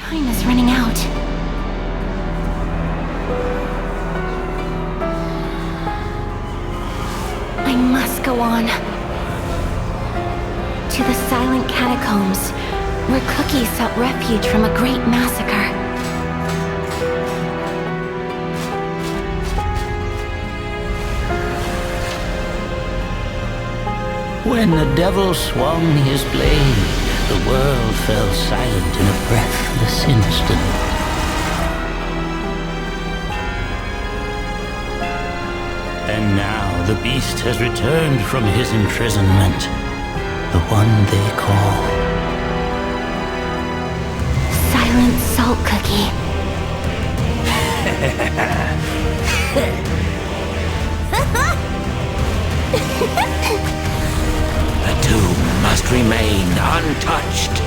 Time is running out. I must go on. To the silent catacombs, where Cookie sought refuge from a great massacre. When the devil swung his blade, the world fell silent in a breathless instant. And now the beast has returned from his imprisonment, the one they call Silent Salt Cookie. The tomb must remain untouched.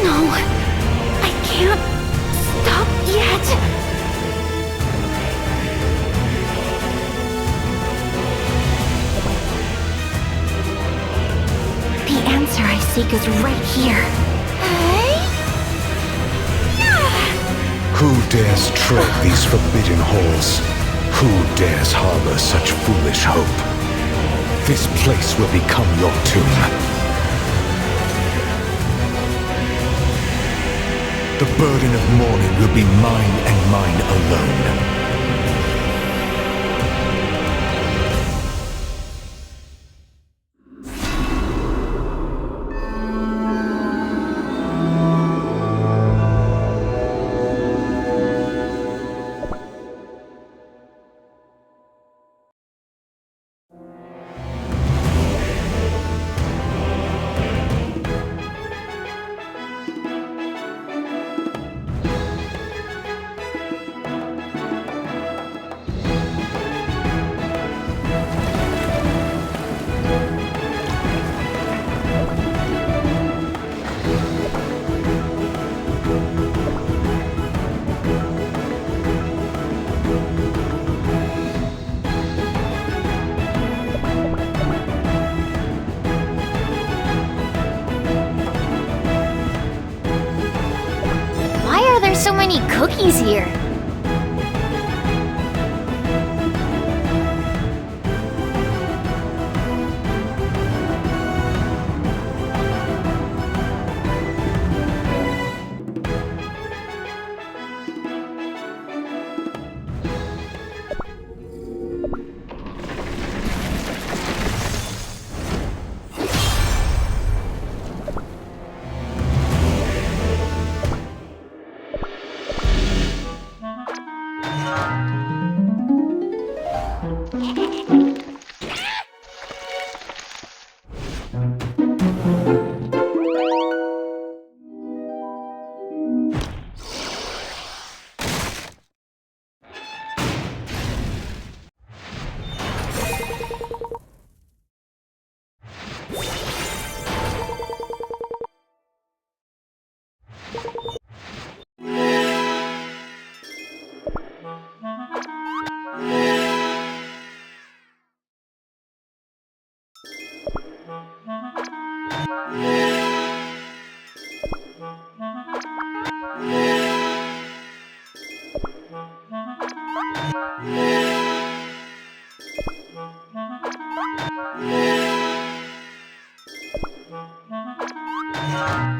No, I can't stop yet. The answer I seek is right here. Who dares tread these forbidden halls? Who dares harbor such foolish hope? This place will become your tomb. The burden of mourning will be mine and mine alone. Why are there so many cookies here?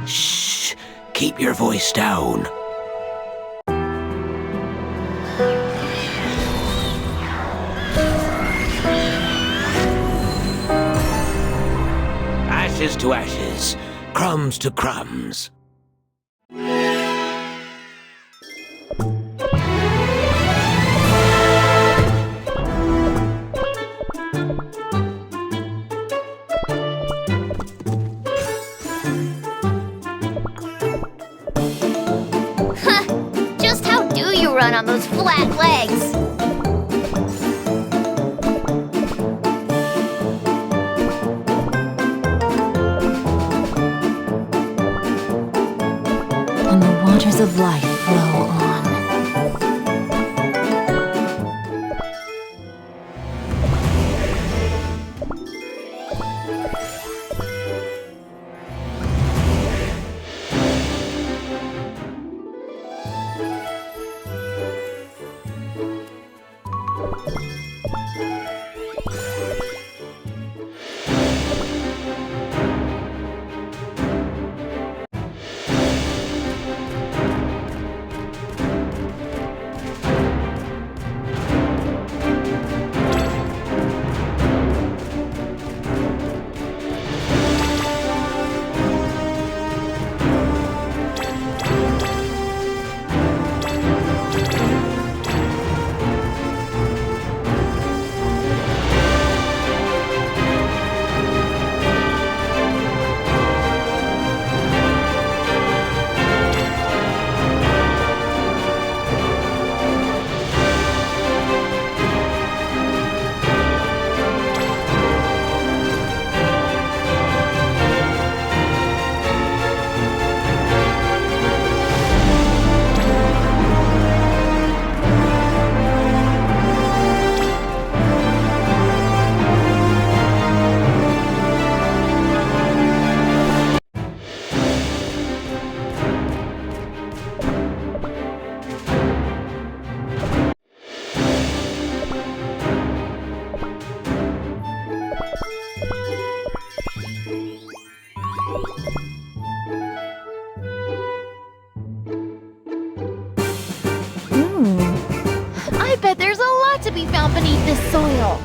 Shh! Keep your voice down. Ashes to ashes, crumbs to crumbs. Just how do you run on those flat legs? waves of life flow on. I bet there's a lot to be found beneath this soil.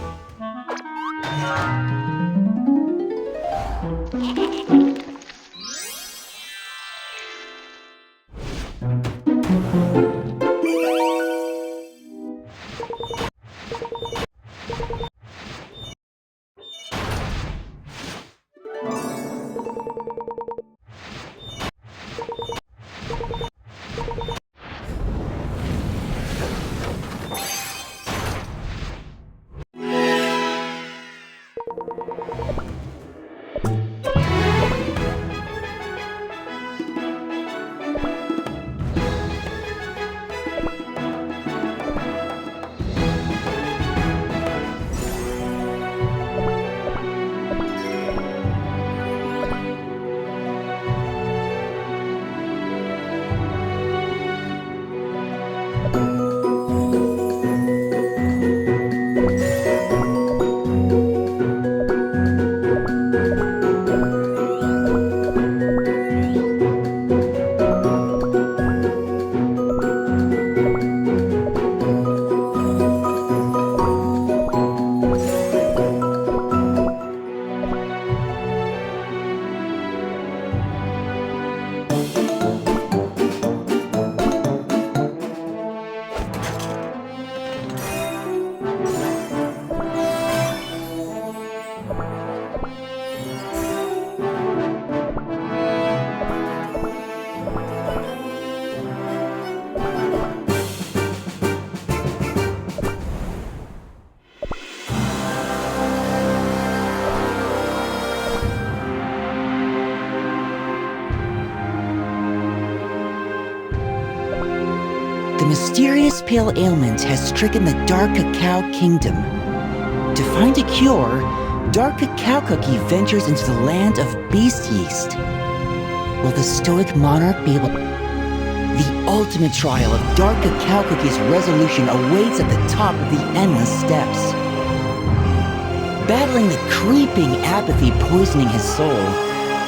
The mysterious pale ailment has stricken the Dark Cacao Kingdom. To find a cure, Dark Cacao Cookie ventures into the land of Beast Yeast. Will the stoic monarch be able... The ultimate trial of Dark Cacao Cookie's resolution awaits at the top of the endless steps. Battling the creeping apathy poisoning his soul,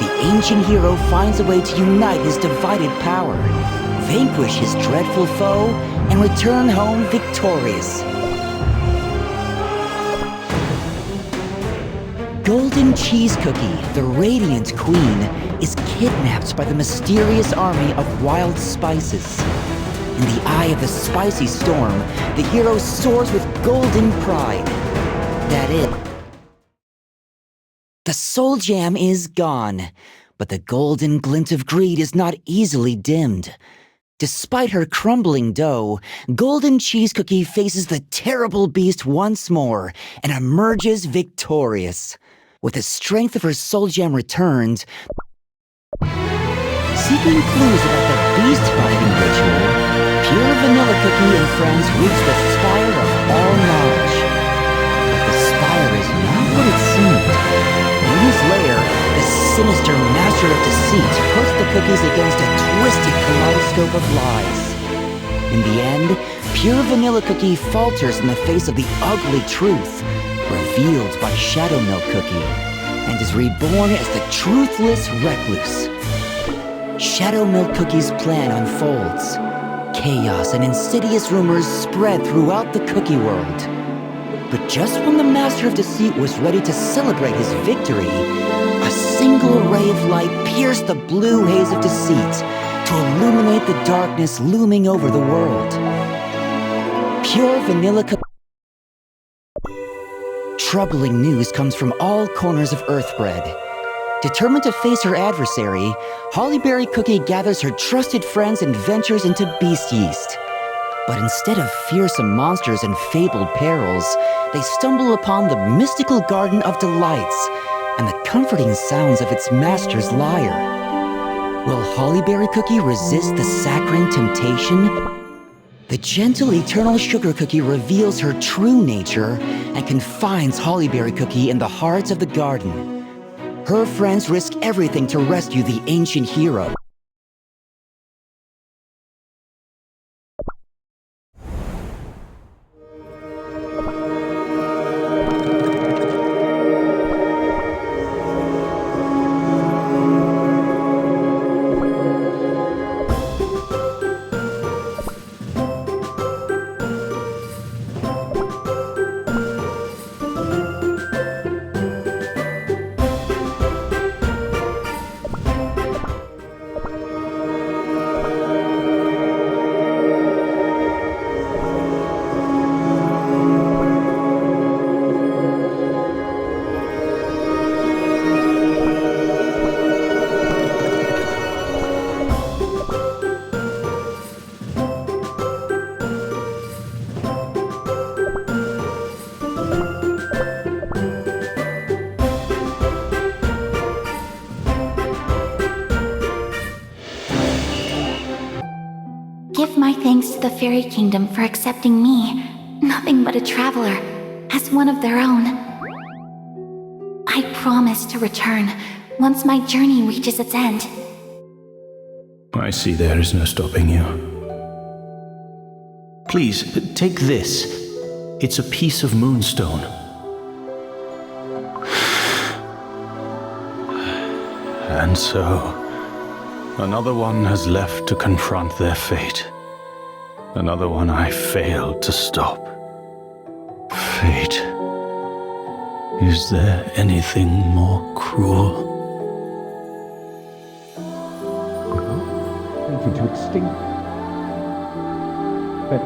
the ancient hero finds a way to unite his divided power, vanquish his dreadful foe, and return home victorious. Golden Cheese Cookie, the Radiant Queen, is kidnapped by the mysterious army of wild spices. In the eye of the spicy storm, the hero soars with golden pride. That is, the Soul Jam is gone, but the golden glint of greed is not easily dimmed. Despite her crumbling dough, Golden Cheese Cookie faces the terrible beast once more and emerges victorious. With the strength of her Soul Gem returned, seeking clues about the beast binding ritual, Pure Vanilla Cookie and friends reach the spire of all knowledge. But the spire is not what it seemed. In his lair, the sinister master of deceit puts the cookies against a twisted kaleidoscope of lies. In the end, Pure Vanilla Cookie falters in the face of the ugly truth, revealed by Shadow Milk Cookie, and is reborn as the truthless recluse. Shadow Milk Cookie's plan unfolds. Chaos and insidious rumors spread throughout the cookie world. But just when the Master of Deceit was ready to celebrate his victory, a single ray of light pierced the blue haze of deceit to illuminate the darkness looming over the world. Pure Vanilla Cookie. Troubling news comes from all corners of Earthbread. Determined to face her adversary, Hollyberry Cookie gathers her trusted friends and ventures into Beast Yeast. But instead of fearsome monsters and fabled perils, they stumble upon the mystical Garden of Delights and the comforting sounds of its master's lyre. Will Hollyberry Cookie resist the saccharine temptation? The gentle Eternal Sugar Cookie reveals her true nature and confines Hollyberry Cookie in the heart of the garden. Her friends risk everything to rescue the ancient hero. Give my thanks to the Fairy Kingdom for accepting me, nothing but a traveler, as one of their own. I promise to return once my journey reaches its end. I see there is no stopping you. Please, take this. It's a piece of moonstone. And so, another one has left to confront their fate. Another one I failed to stop. Fate. Is there anything more cruel? You to extinct. But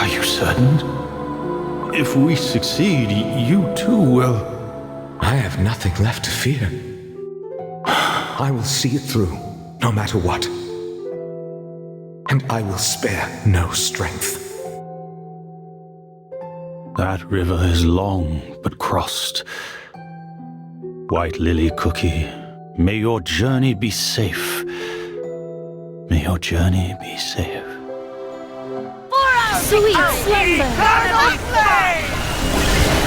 Are you certain? If we succeed, you too will. I have nothing left to fear. I will see it through, no matter what. And I will spare no strength. That river is long but crossed. White Lily Cookie, may your journey be safe. May your journey be safe. Sweet slumber! Eternal flame!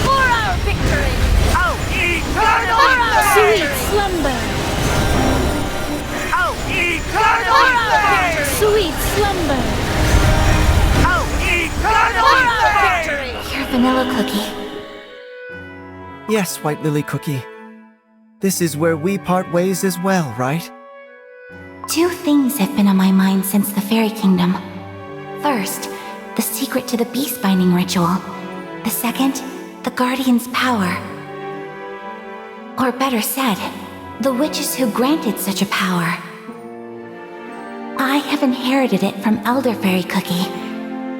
For our victory! Oh, eternal For our flame! sweet slumber! Oh, eternal For our flame! victory! Sweet slumber! Oh, eternal For our flame! victory! Pure Vanilla Cookie. Yes, White Lily Cookie. This is where we part ways as well, right? Two things have been on my mind since the Fairy Kingdom. First, the secret to the beast binding ritual. The second, the Guardian's power. Or better said, the witches who granted such a power. I have inherited it from Elder Fairy Cookie.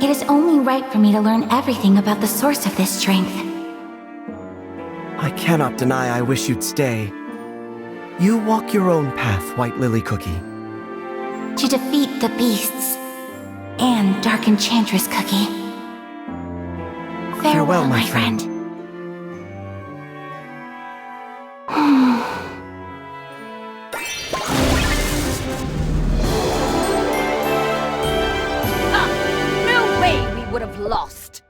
It is only right for me to learn everything about the source of this strength. I cannot deny I wish you'd stay. You walk your own path, White Lily Cookie. To defeat the beasts and Dark Enchantress Cookie. Farewell, my friend. lost.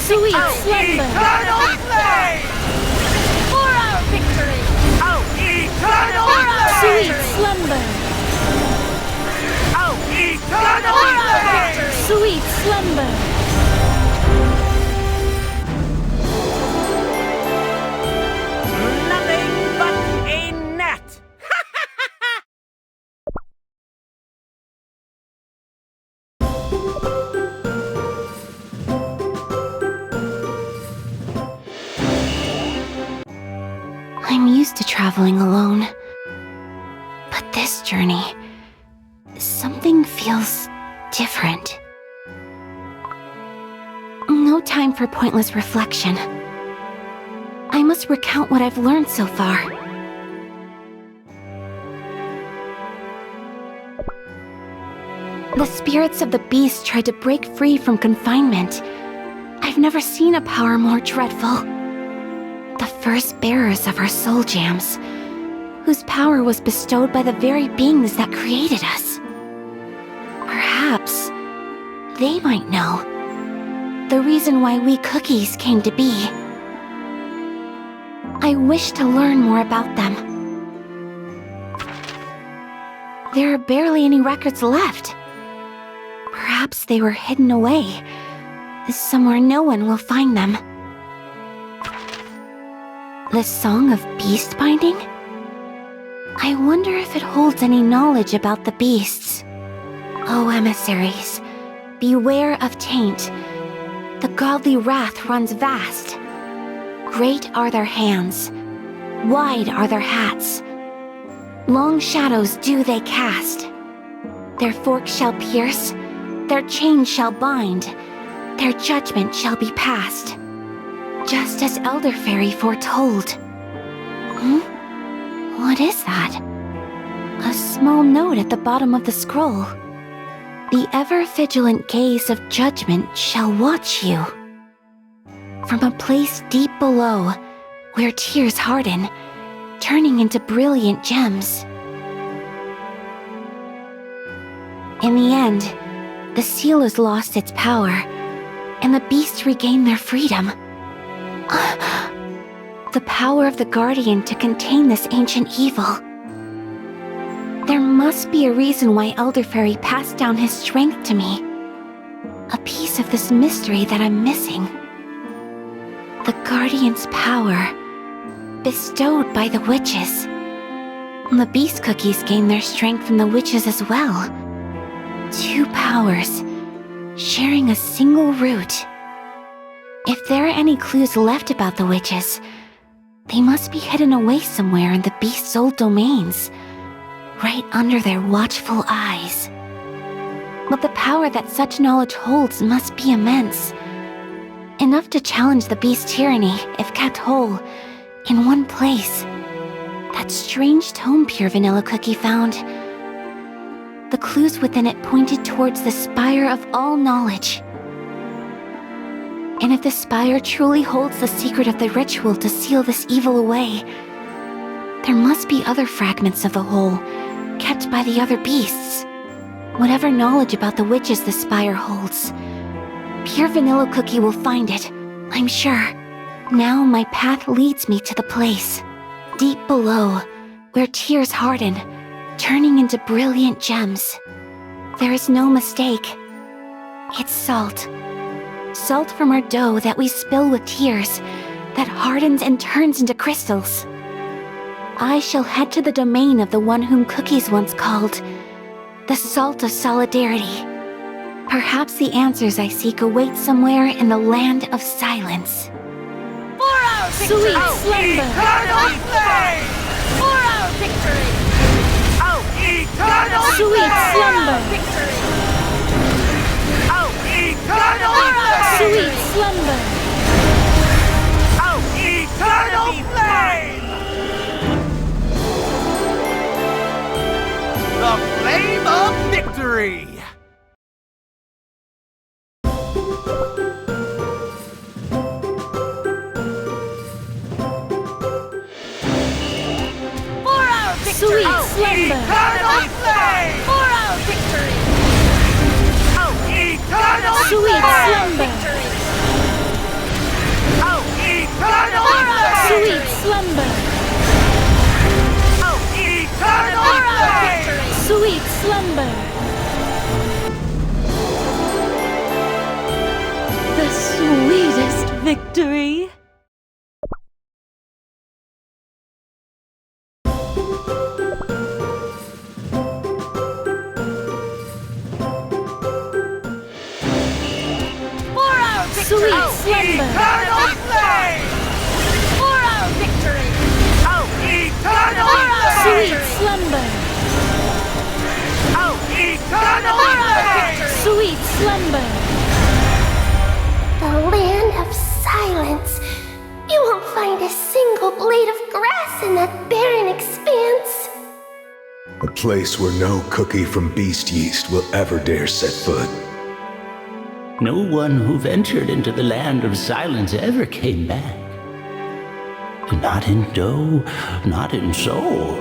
Sweet slumber! Eternal flame! For our victory! Oh, eternal Sweet flame! slumber! Oh, eternal flame! Sweet slumber! Nothing but a net! I'm used to traveling alone. But this journey, something feels different. No time for pointless reflection. I must recount what I've learned so far. The spirits of the beast tried to break free from confinement. I've never seen a power more dreadful. The first bearers of our soul gems, whose power was bestowed by the very beings that created us. Perhaps they might know the reason why we cookies came to be. I wish to learn more about them. There are barely any records left. Perhaps they were hidden away, somewhere no one will find them. The Song of Beast Binding? I wonder if it holds any knowledge about the beasts. O emissaries, beware of taint. The godly wrath runs vast. Great are their hands, wide are their hats. Long shadows do they cast. Their forks shall pierce, their chains shall bind, their judgment shall be passed. Just as Elder Fairy foretold. What is that? A small note at the bottom of the scroll. The ever-vigilant gaze of judgment shall watch you. From a place deep below, where tears harden, turning into brilliant gems. In the end, the seal has lost its power, and the beasts regain their freedom. The power of the Guardian to contain this ancient evil. There must be a reason why Elder Fairy passed down his strength to me. A piece of this mystery that I'm missing. The Guardian's power, bestowed by the witches. The beast cookies gain their strength from the witches as well. Two powers, sharing a single root. If there are any clues left about the witches, they must be hidden away somewhere in the beast's old domains, right under their watchful eyes. But the power that such knowledge holds must be immense. Enough to challenge the beast's tyranny if kept whole, in one place. That strange tome Pure Vanilla Cookie found. The clues within it pointed towards the Spire of all knowledge. And if the Spire truly holds the secret of the ritual to seal this evil away, there must be other fragments of the whole, kept by the other beasts. Whatever knowledge about the witches the Spire holds, Pure Vanilla Cookie will find it, I'm sure. Now my path leads me to the place, deep below, where tears harden, turning into brilliant gems. There is no mistake. It's salt. Salt from our dough that we spill with tears, that hardens and turns into crystals. I shall head to the domain of the one whom Cookies once called the Salt of Solidarity. Perhaps the answers I seek await somewhere in the land of silence. For our victory! Oh, eternal flame! For our victory! Oh, eternal Sweet flame! slumber! Oh, eternal flame! Sweet slumber! Oh, eternal flame! The flame of Sweet slumber. Oh, eternal flame! Sweet slumber. Oh, eternal flame! Sweet slumber. The sweetest victory. Sweet slumber. Eternal flame! For our victory. Oh, eternal flame! Sweet slumber. Oh, eternal flame! Sweet slumber. The land of silence. You won't find a single blade of grass in that barren expanse. A place where no cookie from Beast Yeast will ever dare set foot. No one who ventured into the land of silence ever came back. Not in dough, not in soul.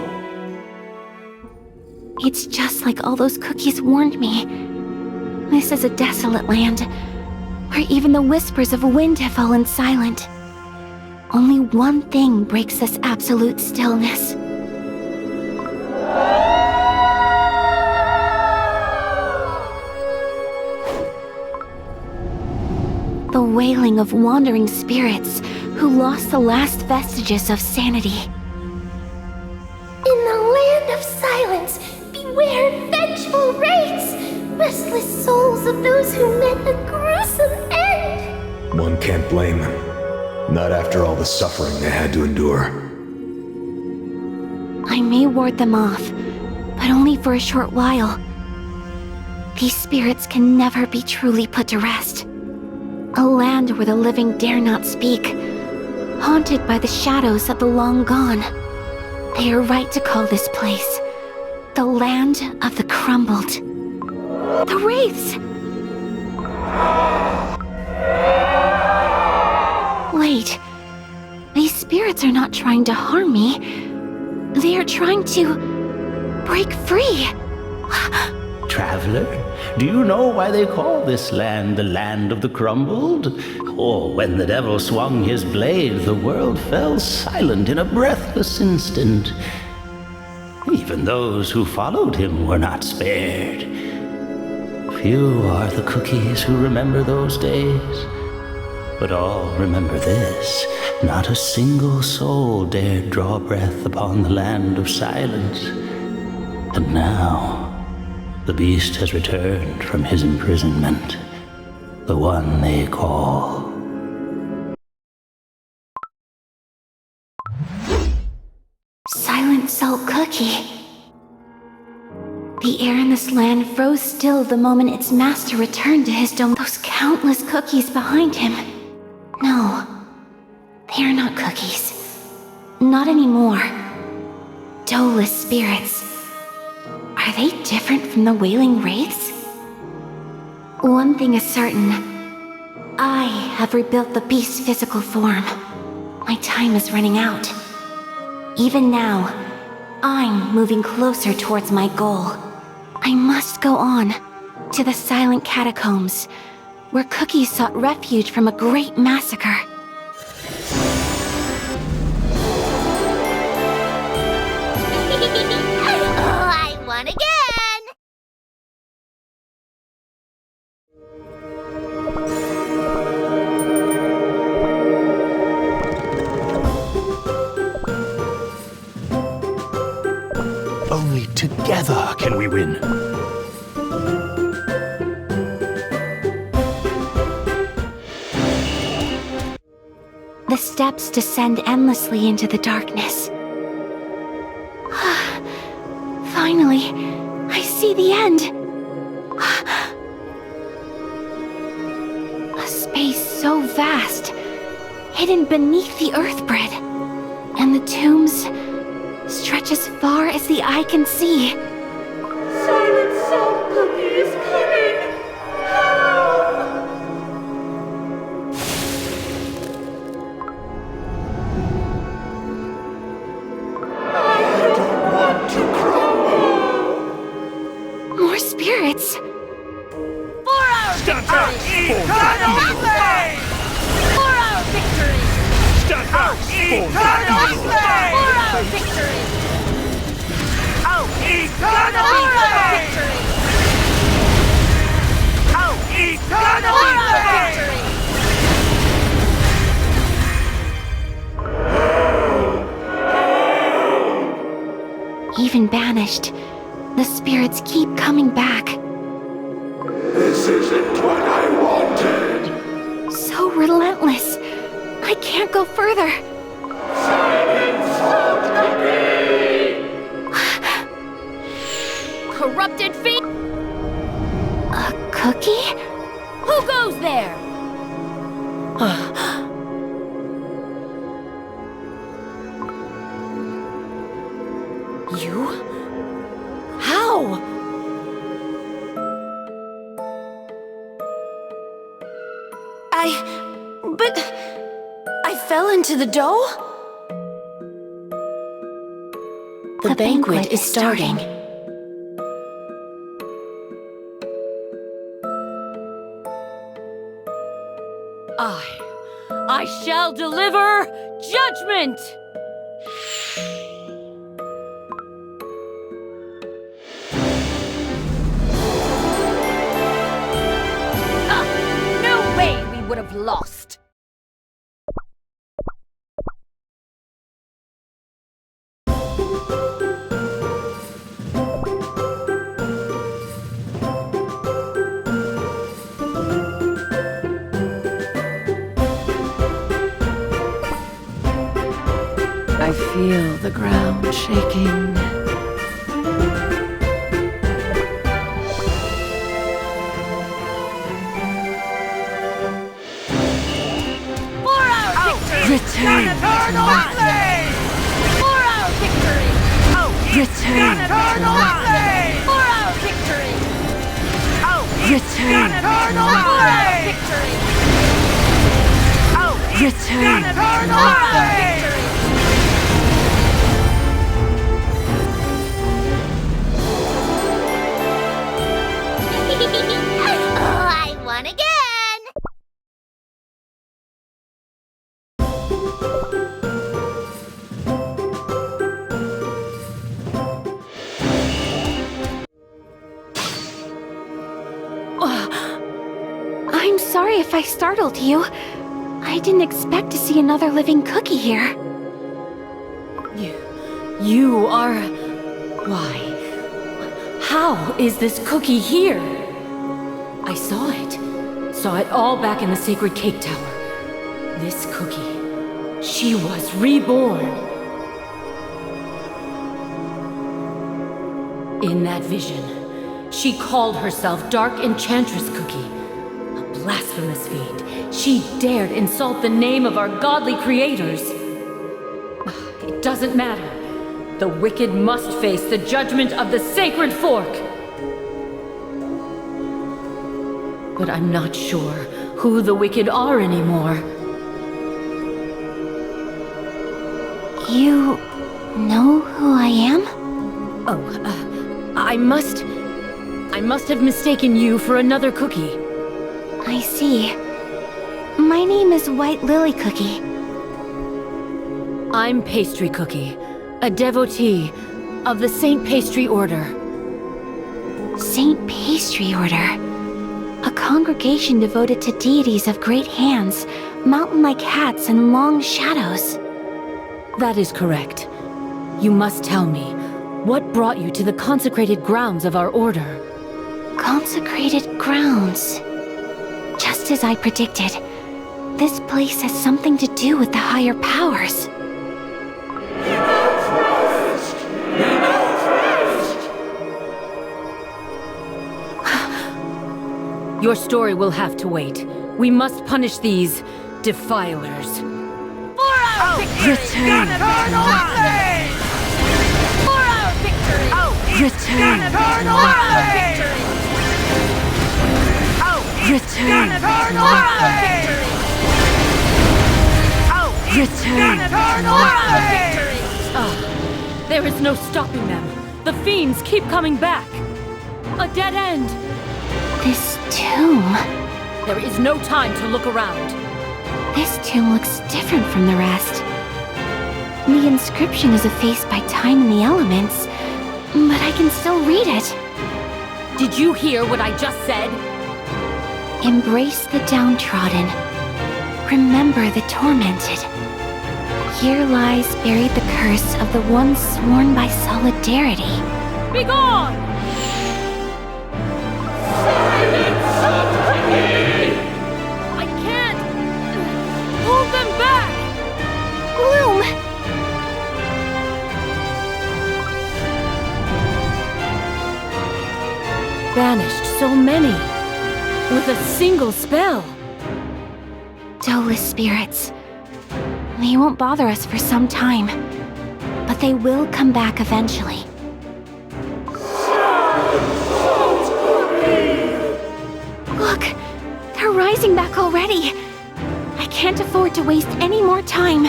It's just like all those cookies warned me. This is a desolate land, where even the whispers of wind have fallen silent. Only one thing breaks this absolute stillness. The wailing of wandering spirits who lost the last vestiges of sanity. In the land of silence, beware vengeful wraiths, restless souls of those who met a gruesome end. One can't blame them. Not after all the suffering they had to endure. I may ward them off, but only for a short while. These spirits can never be truly put to rest. A land where the living dare not speak, haunted by the shadows of the long gone. They are right to call this place the land of the crumbled. The wraiths! Wait, these spirits are not trying to harm me. They are trying to break free. Traveler, do you know why they call this land the land of the crumbled? Or when the devil swung his blade, the world fell silent in a breathless instant. Even those who followed him were not spared. Few are the cookies who remember those days, but all remember this. Not a single soul dared draw breath upon the land of silence. And now, the beast has returned from his imprisonment, the one they call Silent Salt Cookie. The air in this land froze still the moment its master returned to his dome. Those countless cookies behind him. No, they are not cookies. Not anymore. Doughless spirits. Are they different from the wailing wraiths? One thing is certain. I have rebuilt the beast's physical form. My time is running out. Even now, I'm moving closer towards my goal. I must go on to the silent catacombs, where cookies sought refuge from a great massacre. Oh, I won again! only together can we win. The steps descend endlessly into the darkness. Finally, I see the end. A space so vast, hidden beneath the earthbread, and the tombs stretch as far as the eye can see. Silent Salt Cookie is coming! More spirits. For our victory! been banished, the spirits keep coming back. This isn't what I wanted. So relentless. I can't go further. Corrupted feet! A cookie? Who goes there? You? How? But I fell into the dough? The banquet is starting. I shall deliver judgment! No way we would have lost! I feel the ground shaking. For our victory! Return! Eternal flame! For our victory! Return! Eternal flame! For our victory! Return! Eternal For our flame! victory! Return! Eternal flame! Oh, I won again! I'm sorry if I startled you. I didn't expect to see another living cookie here. You are... Why? How is this cookie here? I saw it. Saw it all back in the Sacred Cake Tower. This cookie, she was reborn. In that vision, she called herself Dark Enchantress Cookie. A blasphemous fiend. She dared insult the name of our godly creators. It doesn't matter. The wicked must face the judgment of the Sacred Fork. But I'm not sure who the wicked are anymore. You know who I am? Oh, I must have mistaken you for another cookie. I see. My name is White Lily Cookie. I'm Pastry Cookie, a devotee of the Saint Pastry Order. Saint Pastry Order. A congregation devoted to deities of great hands, mountain-like hats, and long shadows. That is correct. You must tell me, what brought you to the consecrated grounds of our order? Consecrated grounds. Just as I predicted, this place has something to do with the higher powers. Your story will have to wait. We must punish these defilers. For our victory! Return! Eternal flame! For our victory! Return! Eternal For our flame! victory! Return! Eternal flame! Return! Eternal flame! There is no stopping them. The fiends keep coming back. A dead end. This tomb. There is no time to look around. This tomb looks different from the rest. The inscription is effaced by time and the elements, but I can still read it. Did you hear what I just said? Embrace the downtrodden. Remember the tormented. Here lies buried the curse of the one sworn by solidarity. Begone! I can't! Hold them back! Gloom! Banished so many, with a single spell. Soulless spirits. They won't bother us for some time, but they will come back eventually. Look, they're rising back already. I can't afford to waste any more time.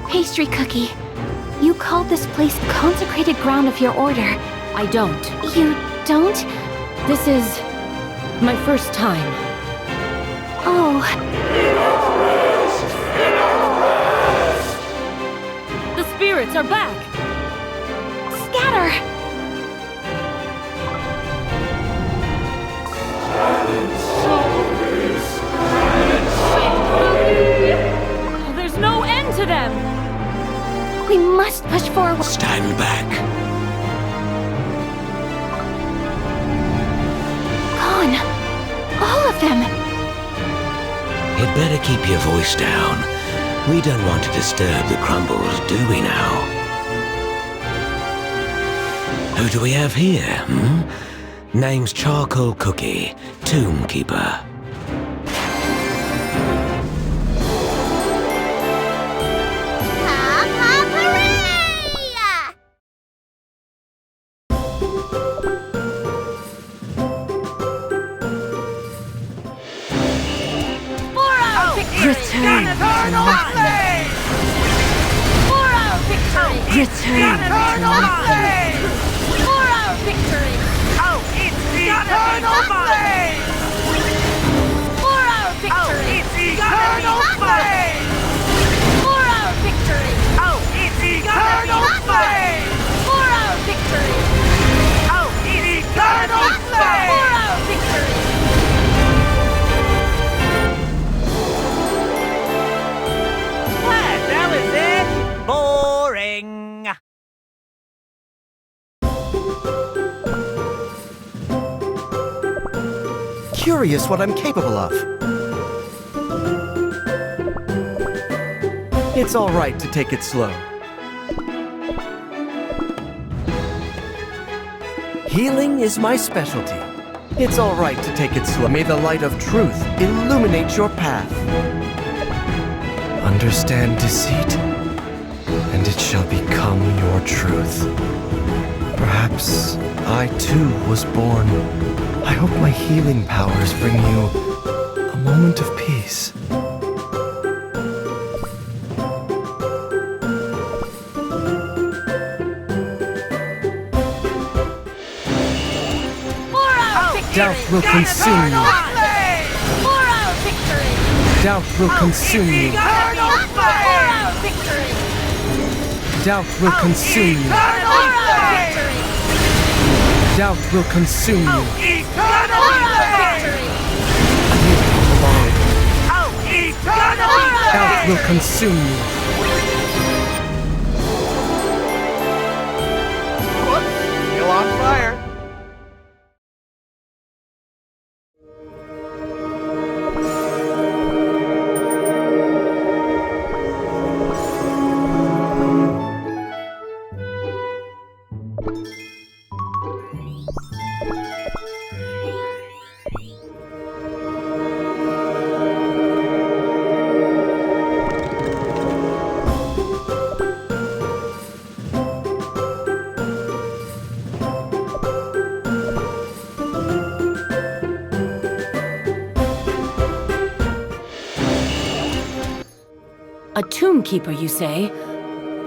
Pastry Cookie, you called this place consecrated ground of your order. I don't. You don't? This is my first time. Oh, The spirits are back! scatter! There's no end to them! We must push forward. Stand back. Gone. All of them. You'd better keep your voice down. We don't want to disturb the crumbles, do we now? Who do we have here, Name's Charcoal Cookie, Tomb Keeper. Hop, hop, hooray! For our victory! Return to Eternal nothing. flame! For our victory! Return to Eternal nothing. flame! For our victory! Oh, it's eternal flame! For our Oh, victory! it's eternal flame! For our victory! Oh, it's eternal flame! For our victory! Oh, it's eternal For flame! our victory! What? That was it? Boring. Curious what I'm capable of. It's all right to take it slow. Healing is my specialty. It's all right to take it slow. May the light of truth illuminate your path. Understand deceit, and it shall become your truth. Perhaps I too was born. I hope my healing powers bring you a moment of peace. For our victory! Doubt will consume you. For our victory! Doubt will consume you. Eternal For flame! our victory! Doubt will consume you. Eternal For our flame! victory! Doubt will consume you. Eternal For our flame! victory! Oh, eternal Doubt flame! will consume you. Still on fire. A tomb keeper, you say?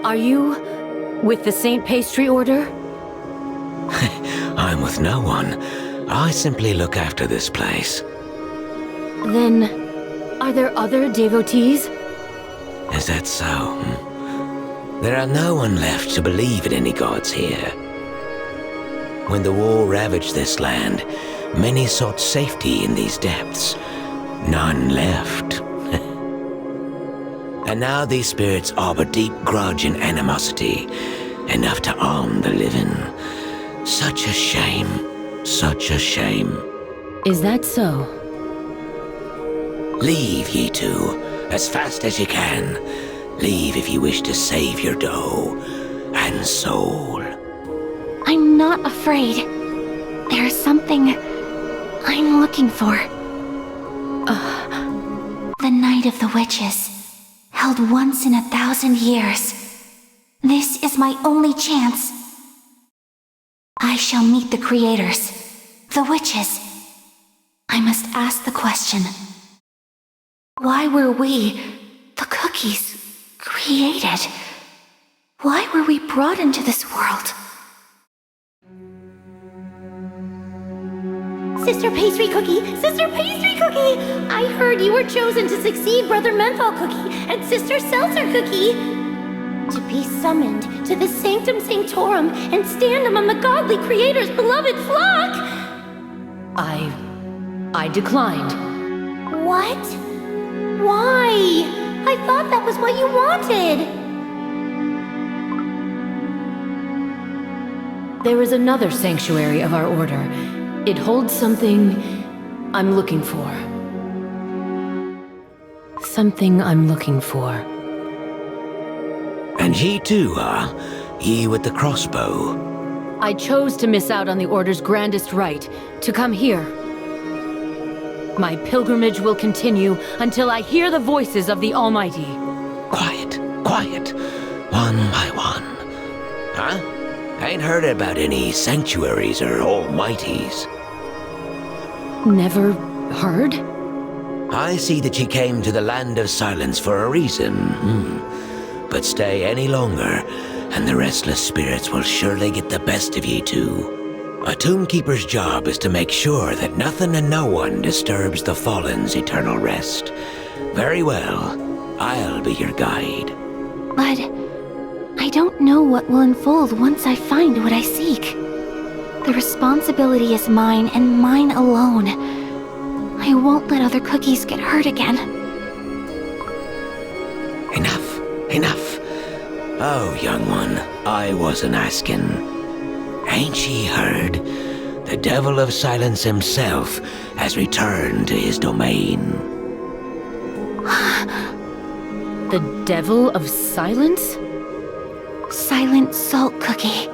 Are you with the Saint Pastry Order? I'm with no one. I simply look after this place. Then, are there other devotees? Is that so? There are no one left to believe in any gods here. When the war ravaged this land, many sought safety in these depths. None left. And now these spirits harbor deep grudge and animosity, enough to harm the living. Such a shame. Such a shame. Is that so? Leave, ye two, as fast as you can. Leave if you wish to save your dough and soul. I'm not afraid. There's something I'm looking for. The Night of the Witches, held once in 1,000 years. This is my only chance. I shall meet the creators, the witches. I must ask the question. Why were we, the cookies, created? Why were we brought into this world? Sister Pastry Cookie! Sister Pastry Cookie! I heard you were chosen to succeed Brother Menthol Cookie and Sister Seltzer Cookie! To be summoned to the Sanctum Sanctorum and stand among the godly creator's beloved flock! I declined. What? Why? I thought that was what you wanted! There is another sanctuary of our order. It holds something I'm looking for. Something I'm looking for. And ye too, huh? Ye with the crossbow. I chose to miss out on the Order's grandest rite, to come here. My pilgrimage will continue until I hear the voices of the Almighty. Quiet, quiet. One by one. Huh? I ain't heard about any sanctuaries or almighties. Never heard? I see that ye came to the Land of Silence for a reason. But stay any longer, and the restless spirits will surely get the best of ye too. A Tombkeeper's job is to make sure that nothing and no one disturbs the Fallen's eternal rest. Very well, I'll be your guide. But I don't know what will unfold once I find what I seek. The responsibility is mine and mine alone. I won't let other cookies get hurt again. Enough, enough. Oh, young one, I wasn't asking. Ain't ye heard? The Devil of Silence himself has returned to his domain. The Devil of Silence? Silent Salt Cookie.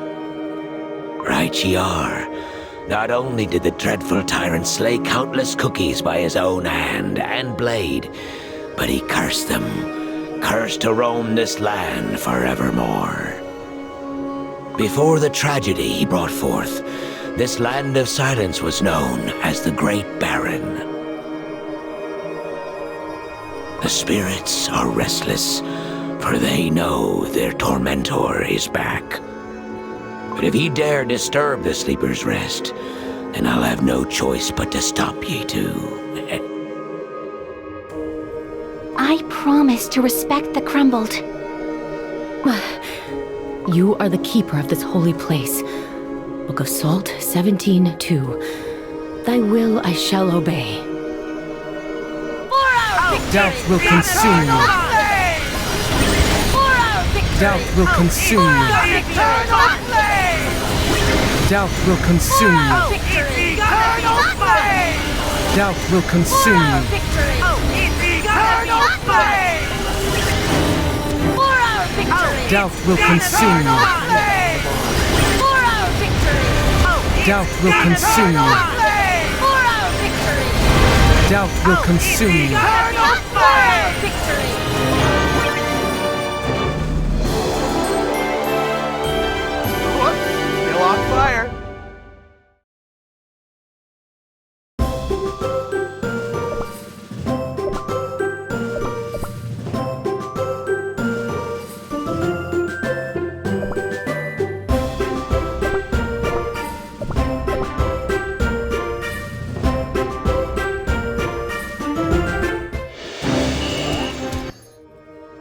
Right ye are. Not only did the dreadful tyrant slay countless cookies by his own hand and blade, but he cursed them, cursed to roam this land forevermore. Before the tragedy he brought forth, this Land of Silence was known as the Great Barren. The spirits are restless, for they know their tormentor is back. But if ye dare disturb the sleeper's rest, then I'll have no choice but to stop ye too. I promise to respect the Crumbled. You are the keeper of this holy place. Book of Salt 17:2. Thy will I shall obey. Doubt will consume you. Doubt will consume you. Doubt will consume you. Doubt will consume you. Doubt will consume you. Doubt will consume you. Doubt will consume you. Still on fire.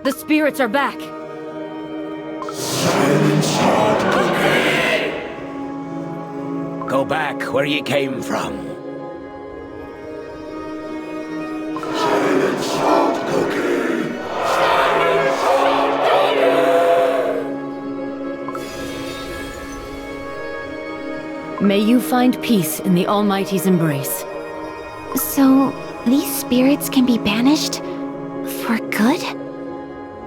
The spirits are back. Go back where ye came from. May you find peace in the Almighty's embrace. So, these spirits can be banished? For good?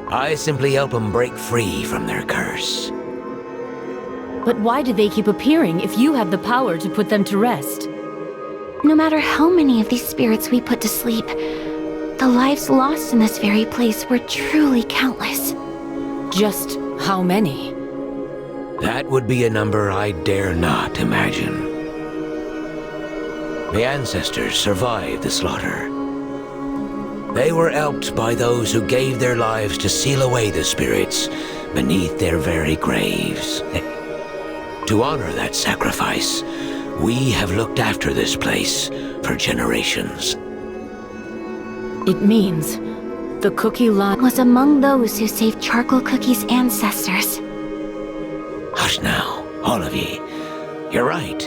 I simply help them break free from their curse. But why do they keep appearing if you have the power to put them to rest? No matter how many of these spirits we put to sleep, the lives lost in this very place were truly countless. Just how many? That would be a number I dare not imagine. The ancestors survived the slaughter. They were helped by those who gave their lives to seal away the spirits beneath their very graves. To honor that sacrifice, we have looked after this place for generations. It means the cookie line Was among those who saved Charcoal Cookie's ancestors. Hush now, all of ye. You're right,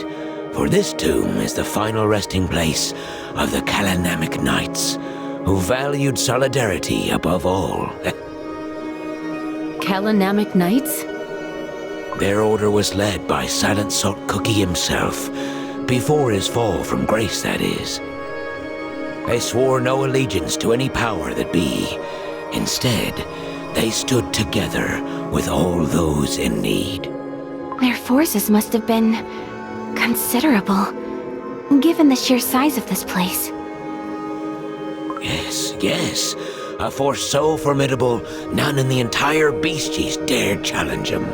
for this tomb is the final resting place of the Kalanamic Knights, who valued solidarity above all. Kalanamic Knights? Their order was led by Silent Salt Cookie himself, before his fall from grace, that is. They swore no allegiance to any power that be. Instead, they stood together with all those in need. Their forces must have been considerable, given the sheer size of this place. Yes. A force so formidable, none in the entire Beasties dared challenge him.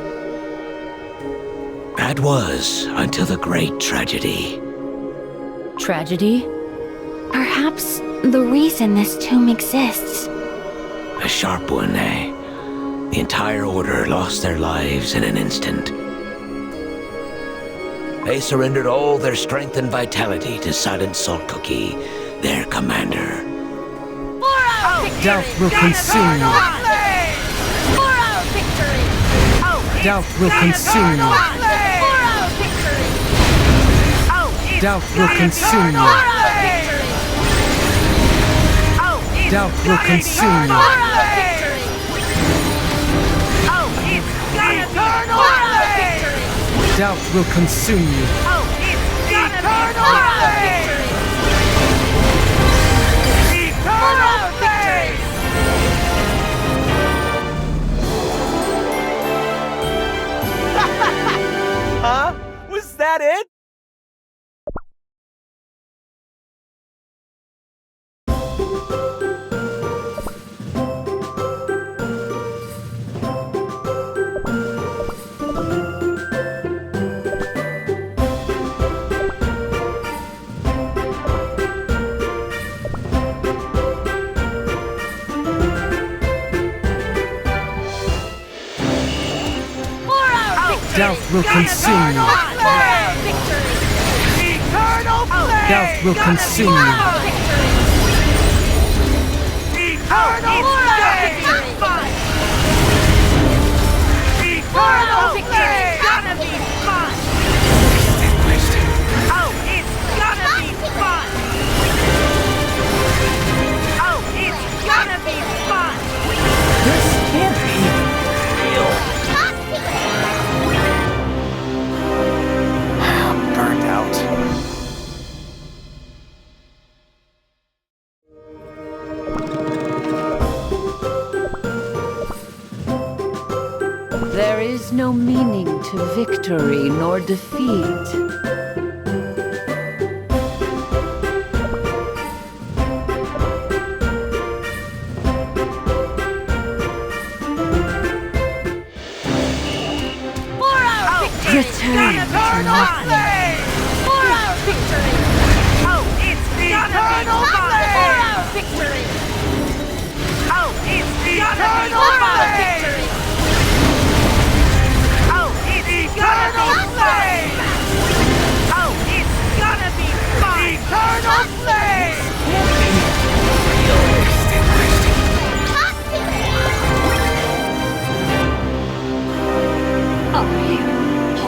That was until the great tragedy. Tragedy? Perhaps the reason this tomb exists. A sharp one, eh? The entire order lost their lives in an instant. They surrendered all their strength and vitality to Silent Salt Cookie, their commander. Doubt will consume you. For our victory! Doubt will consume you. For our victory! Doubt will consume you. Doubt will consume you. Doubt will consume you. Huh? Was that it? Doubt will consume you. Doubt will consume you. Burnt out. There is no meaning to victory nor defeat. Return to nothing. For our victory! For our victory! For our victory!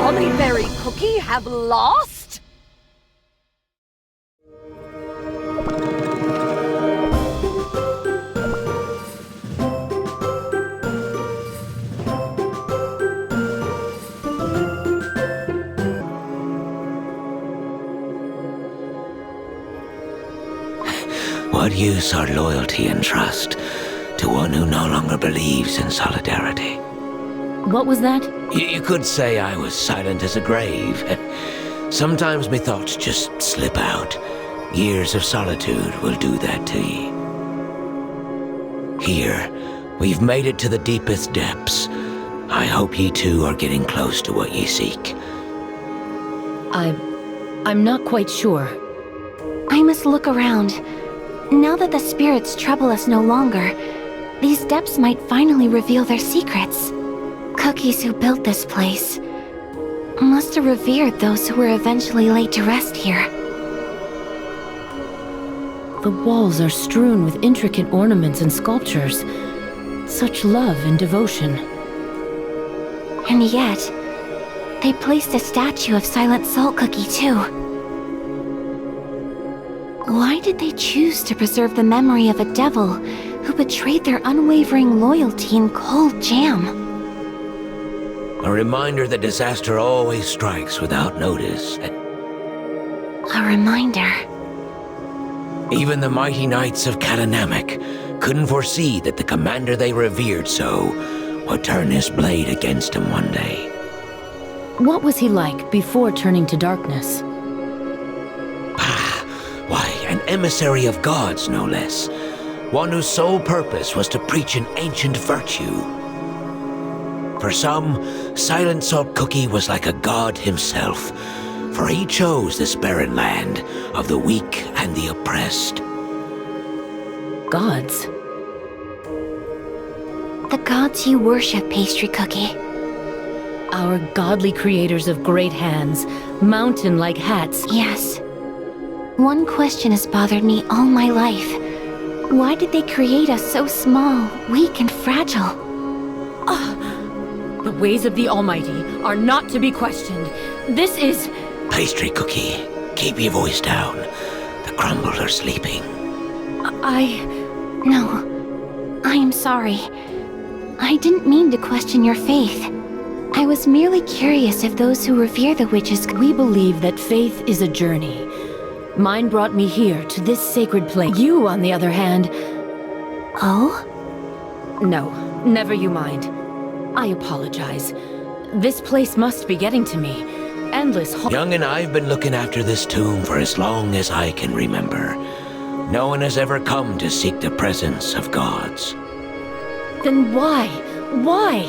Hollyberry Cookie have lost? not use our loyalty and trust to one who no longer believes in solidarity. What was that? You could say I was silent as a grave. Sometimes me thoughts just slip out. Years of solitude will do that to ye. Here, we've made it to the deepest depths. I hope ye too are getting close to what ye seek. I'm not quite sure. I must look around. Now that the spirits trouble us no longer, these depths might finally reveal their secrets. Cookies who built this place must have revered those who were eventually laid to rest here. The walls are strewn with intricate ornaments and sculptures. Such love and devotion. And yet, they placed a statue of Silent Salt Cookie too. Why did they choose to preserve the memory of a devil who betrayed their unwavering loyalty in cold jam? A reminder that disaster always strikes without notice. A reminder. Even the mighty knights of Kalanamek couldn't foresee that the commander they revered so would turn his blade against him one day. What was he like before turning to darkness? Why, an emissary of gods, no less. One whose sole purpose was to preach an ancient virtue. For some, Silent Salt Cookie was like a god himself, for he chose this barren land of the weak and the oppressed. Gods? The gods you worship, Pastry Cookie. Our godly creators of great hands, mountain-like hats. Yes. One question has bothered me all my life. Why did they create us so small, weak, and fragile? The ways of the Almighty are not to be questioned. This is... Pastry Cookie, keep your voice down. The Crumbles are sleeping. No. I am sorry. I didn't mean to question your faith. I was merely curious if those who revere the witches... We believe that faith is a journey. Mine brought me here, to this sacred place. You, on the other hand... Oh? No, never you mind. I apologize. This place must be getting to me. Endless... Young and I've been looking after this tomb for as long as I can remember. No one has ever come to seek the presence of gods. Then why? Why?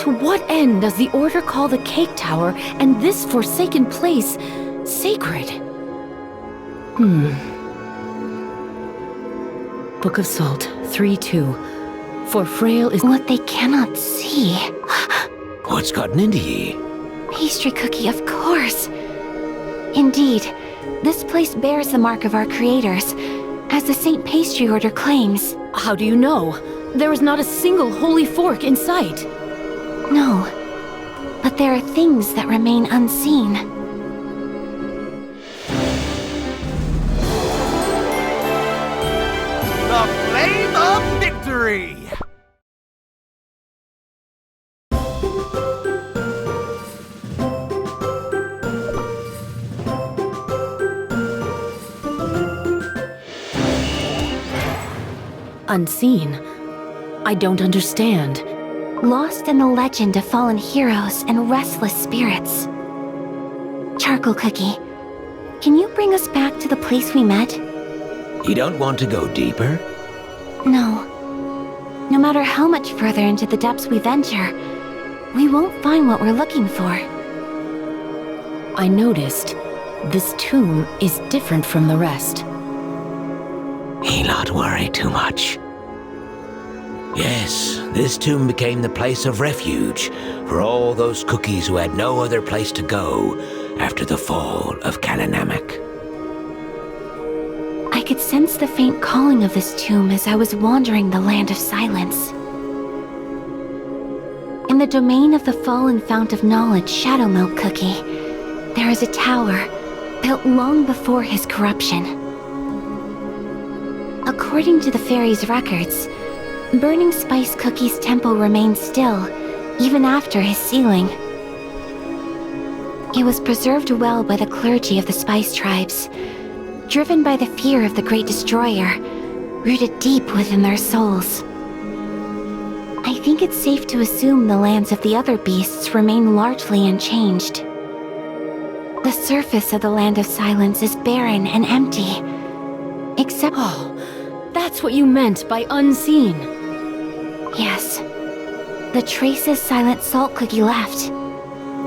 To what end does the Order call the Cake Tower and this forsaken place sacred? Book of Salt 3:2. For frail is what they cannot see. What's gotten into ye? Pastry Cookie, of course. Indeed, this place bears the mark of our creators, as the St. Pastry Order claims. How do you know? There is not a single holy fork in sight. No, but there are things that remain unseen. The Flame of Victory! Unseen? I don't understand. Lost in the legend of fallen heroes and restless spirits. Charcoal Cookie, can you bring us back to the place we met? You don't want to go deeper? No. No matter how much further into the depths we venture, we won't find what we're looking for. I noticed this tomb is different from the rest. He not worry too much. Yes, this tomb became the place of refuge for all those cookies who had no other place to go after the fall of Kalanamek. I could sense the faint calling of this tomb as I was wandering the Land of Silence. In the domain of the fallen Fount of Knowledge, Shadowmilk Cookie, there is a tower built long before his corruption. According to the fairy's records, Burning Spice Cookie's temple remained still, even after his sealing. It was preserved well by the clergy of the Spice Tribes, driven by the fear of the Great Destroyer, rooted deep within their souls. I think it's safe to assume the lands of the other beasts remain largely unchanged. The surface of the Land of Silence is barren and empty, except... Oh, that's what you meant by unseen. Yes. The traces Silent Salt Cookie left.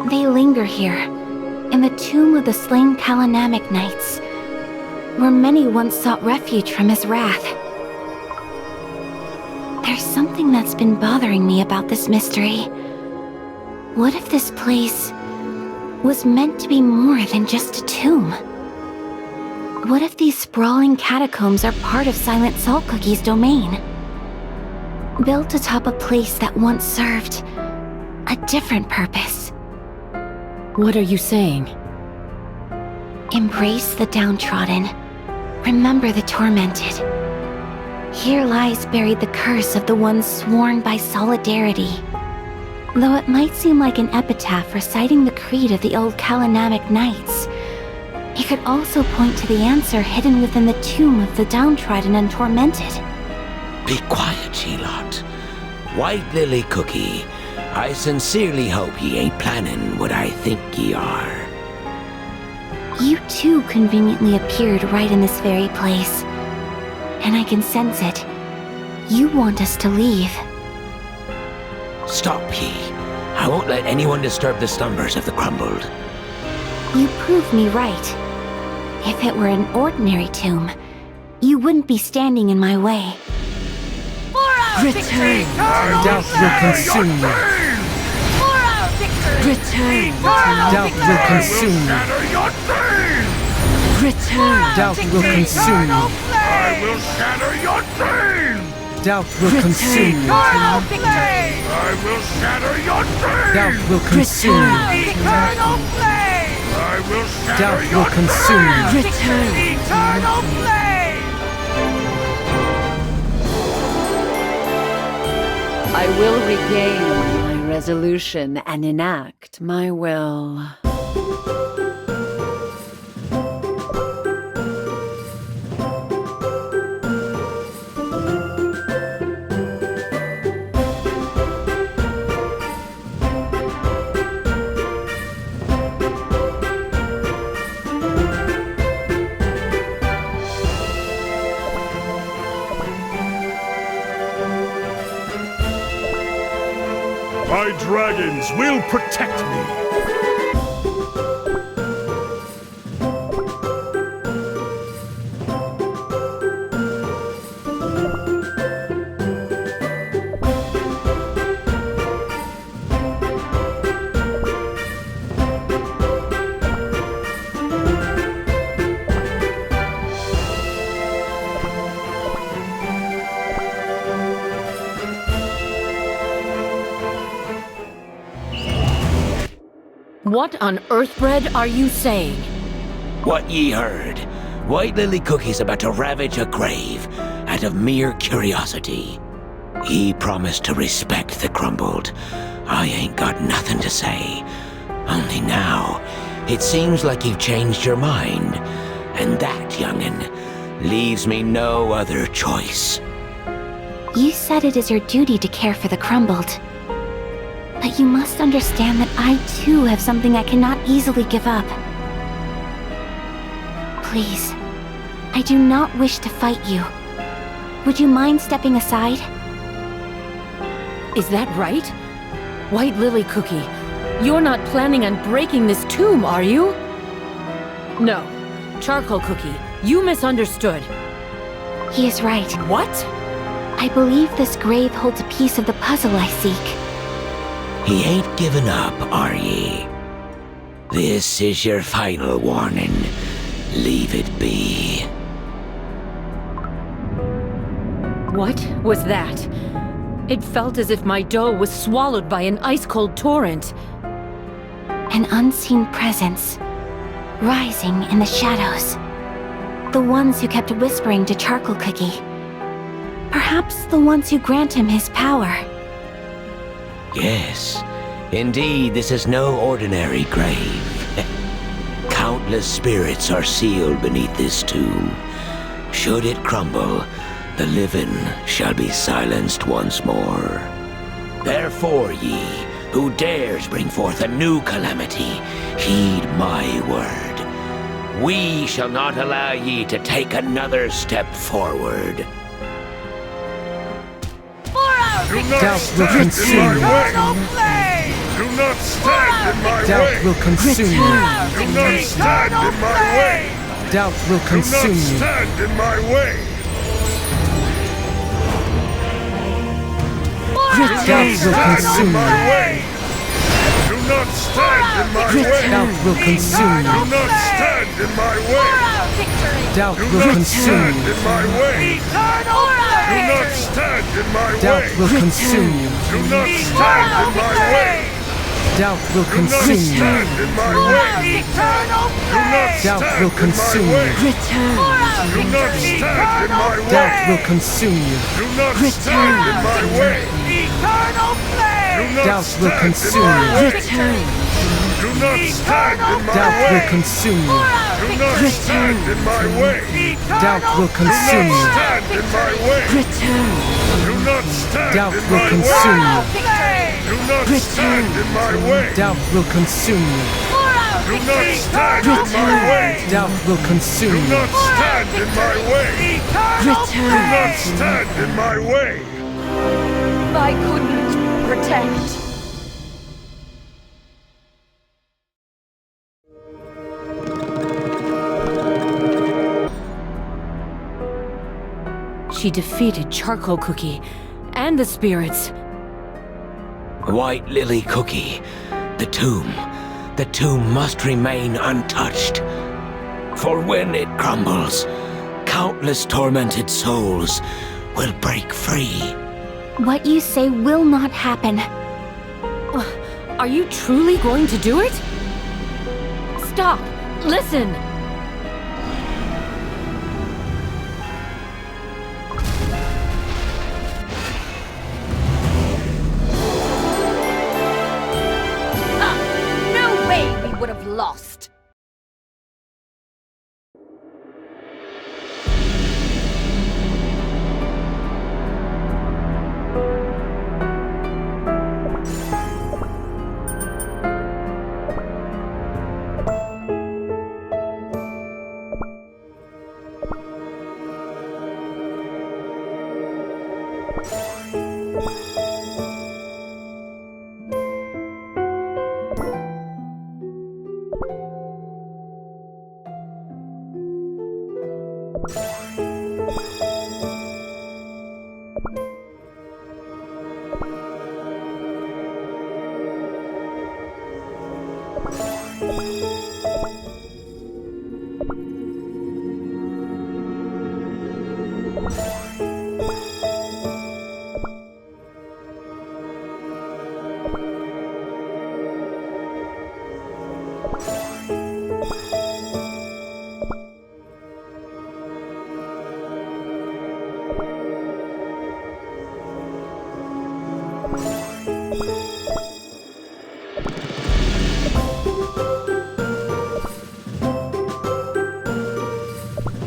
They linger here, in the tomb of the slain Kalanamic Knights, where many once sought refuge from his wrath. There's something that's been bothering me about this mystery. What if this place was meant to be more than just a tomb? What if these sprawling catacombs are part of Silent Salt Cookie's domain? Built atop a place that once served a different purpose. What are you saying? Embrace the downtrodden. Remember the tormented. Here lies buried the curse of the ones sworn by solidarity. Though it might seem like an epitaph reciting the creed of the old Kalanamic Knights, it could also point to the answer hidden within the tomb of the downtrodden and tormented. Be quiet, She-Lot. White Lily Cookie, I sincerely hope ye ain't planning what I think ye are. You too conveniently appeared right in this very place. And I can sense it. You want us to leave. Stop ye. I won't let anyone disturb the slumbers of the crumbled. You prove me right. If it were an ordinary tomb, you wouldn't be standing in my way. Return! Doubt will consume you. Return! Doubt will consume you. Return! Doubt will consume you. I will shatter your dreams! Doubt will consume you. Eternal flame! I will shatter your dreams! Doubt will consume you. Eternal flame! I will shatter Doubt your will consume you. dreams! Return! Eternal flame! I will regain my resolution and enact my will. My dragons will protect me. What on Earthbread are you saying? What ye heard. White Lily Cookie's about to ravage a grave out of mere curiosity. He promised to respect the crumbled. I ain't got nothing to say. Only now, it seems like you've changed your mind. And that, youngin', leaves me no other choice. You said it is your duty to care for the crumbled. But you must understand that I too have something I cannot easily give up. Please, I do not wish to fight you. Would you mind stepping aside? Is that right? White Lily Cookie, you're not planning on breaking this tomb, are you? No. Charcoal Cookie, you misunderstood. He is right. What? I believe this grave holds a piece of the puzzle I seek. He ain't given up, are ye? This is your final warning. Leave it be. What was that? It felt as if my dough was swallowed by an ice-cold torrent. An unseen presence, rising in the shadows. The ones who kept whispering to Charcoal Cookie. Perhaps the ones who grant him his power. Yes, indeed, this is no ordinary grave. Count countless spirits are sealed beneath this tomb. Should it crumble, the living shall be silenced once more. Therefore, ye, who dares bring forth a new calamity, heed my word. We shall not allow ye to take another step forward. Doubt will consume you. Do not stand in my way. Doubt will consume you. Do not stand in my way. Doubt will consume you. Do not stand in my way. Doubt will consume you. Do not stand in my way. Doubt will consume Do you. not stand in my way. Doubt Do will not consume stand you. in my way. Do not stand in my Doubt way. will consume you. Do not stand in my way. Doubt will Do not consume you. stand in my way. Do not Doubt stand will in consume my way. you. Do not stand in my way. Doubt will consume you. Do not stand in my way. Do not Doubt will stand consume in my you. way. Do not stand in my Doubt will way. consume you. Do not stand in my way. Doubt will Do consume not you. stand in my way. Do not stand Doubt in will my consume way. you. Do not stand in my way. Doubt will consume you. Do not stand in my way. Doubt will Do consume you. not stand in my way. Do not stand in my way. I couldn't protect. She defeated Charcoal Cookie and the spirits. White Lily Cookie, the tomb must remain untouched. For when it crumbles, countless tormented souls will break free. What you say will not happen. Are you truly going to do it? Stop! Listen! No way we would have lost!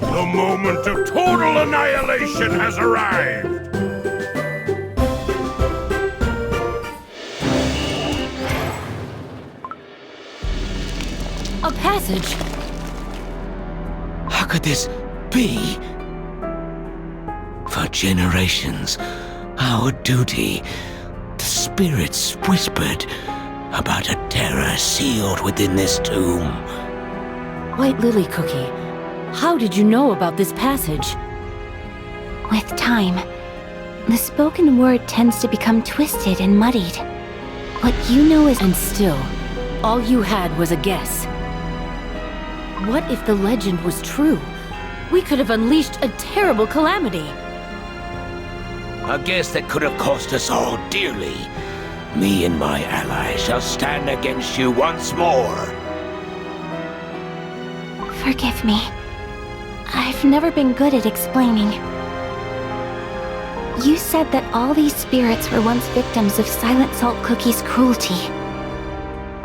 The moment of total annihilation has arrived! A passage! How could this be? For generations, our duty, the spirits whispered about a terror sealed within this tomb. White Lily Cookie, how did you know about this passage? With time, the spoken word tends to become twisted and muddied. What you know is... And still, all you had was a guess. What if the legend was true? We could have unleashed a terrible calamity. A guess that could have cost us all dearly. Me and my allies shall stand against you once more. Forgive me. I've never been good at explaining. You said that all these spirits were once victims of Silent Salt Cookie's cruelty.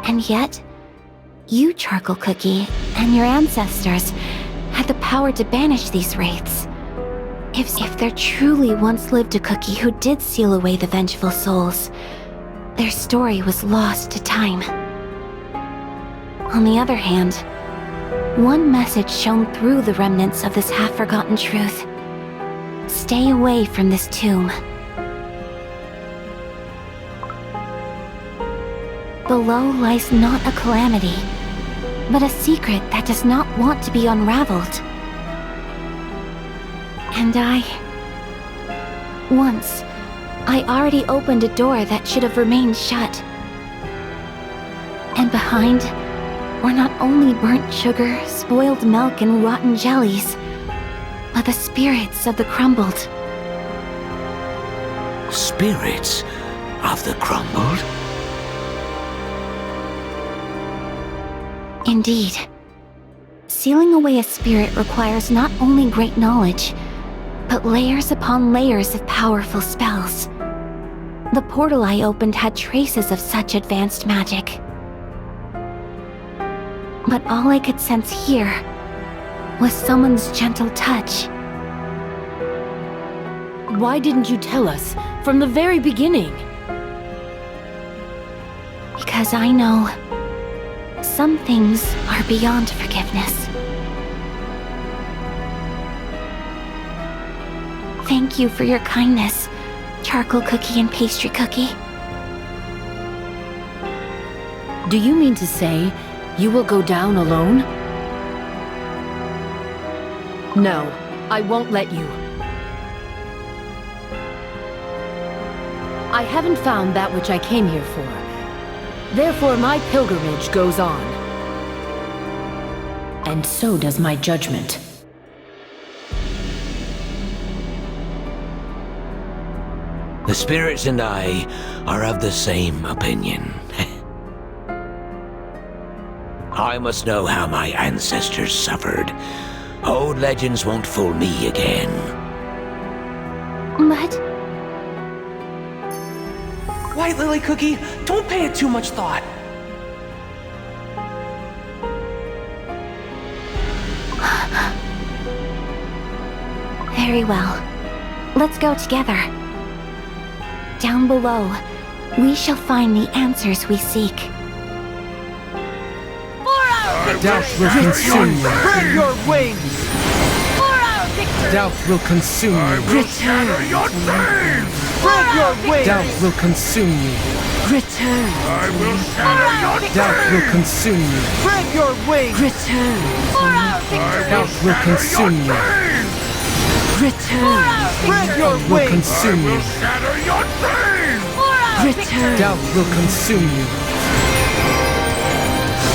And yet, You, Charcoal Cookie, and your ancestors had the power to banish these wraiths. If there truly once lived a cookie who did seal away the vengeful souls, their story was lost to time. On the other hand, one message shone through the remnants of this half-forgotten truth. Stay away from this tomb. Below lies not a calamity, but a secret that does not want to be unraveled. And once, I already opened a door that should have remained shut. And behind were not only burnt sugar, spoiled milk, and rotten jellies, but the spirits of the crumbled. Spirits of the crumbled? Indeed. Sealing away a spirit requires not only great knowledge, but layers upon layers of powerful spells. The portal I opened had traces of such advanced magic. But all I could sense here was someone's gentle touch. Why didn't you tell us from the very beginning? Because I know some things are beyond forgiveness. Thank you for your kindness, Charcoal Cookie and Pastry Cookie. Do you mean to say you will go down alone? No, I won't let you. I haven't found that which I came here for. Therefore, my pilgrimage goes on. And so does my judgment. The spirits and I are of the same opinion. I must know how my ancestors suffered. Old legends won't fool me again. But... White Lily Cookie, don't pay it too much thought. Very well. Let's go together. Down below, we shall find the answers we seek. Doubt will consume you. Spread your wings! Doubt will consume you. Return your chains! Spread your wings! Doubt will consume you. Return! I will shatter your Doubt will consume you. Spread your wings! Return! Doubt will consume you. Return! Spread your Will wings! consume you. shatter your chains! Return! Doubt will consume you.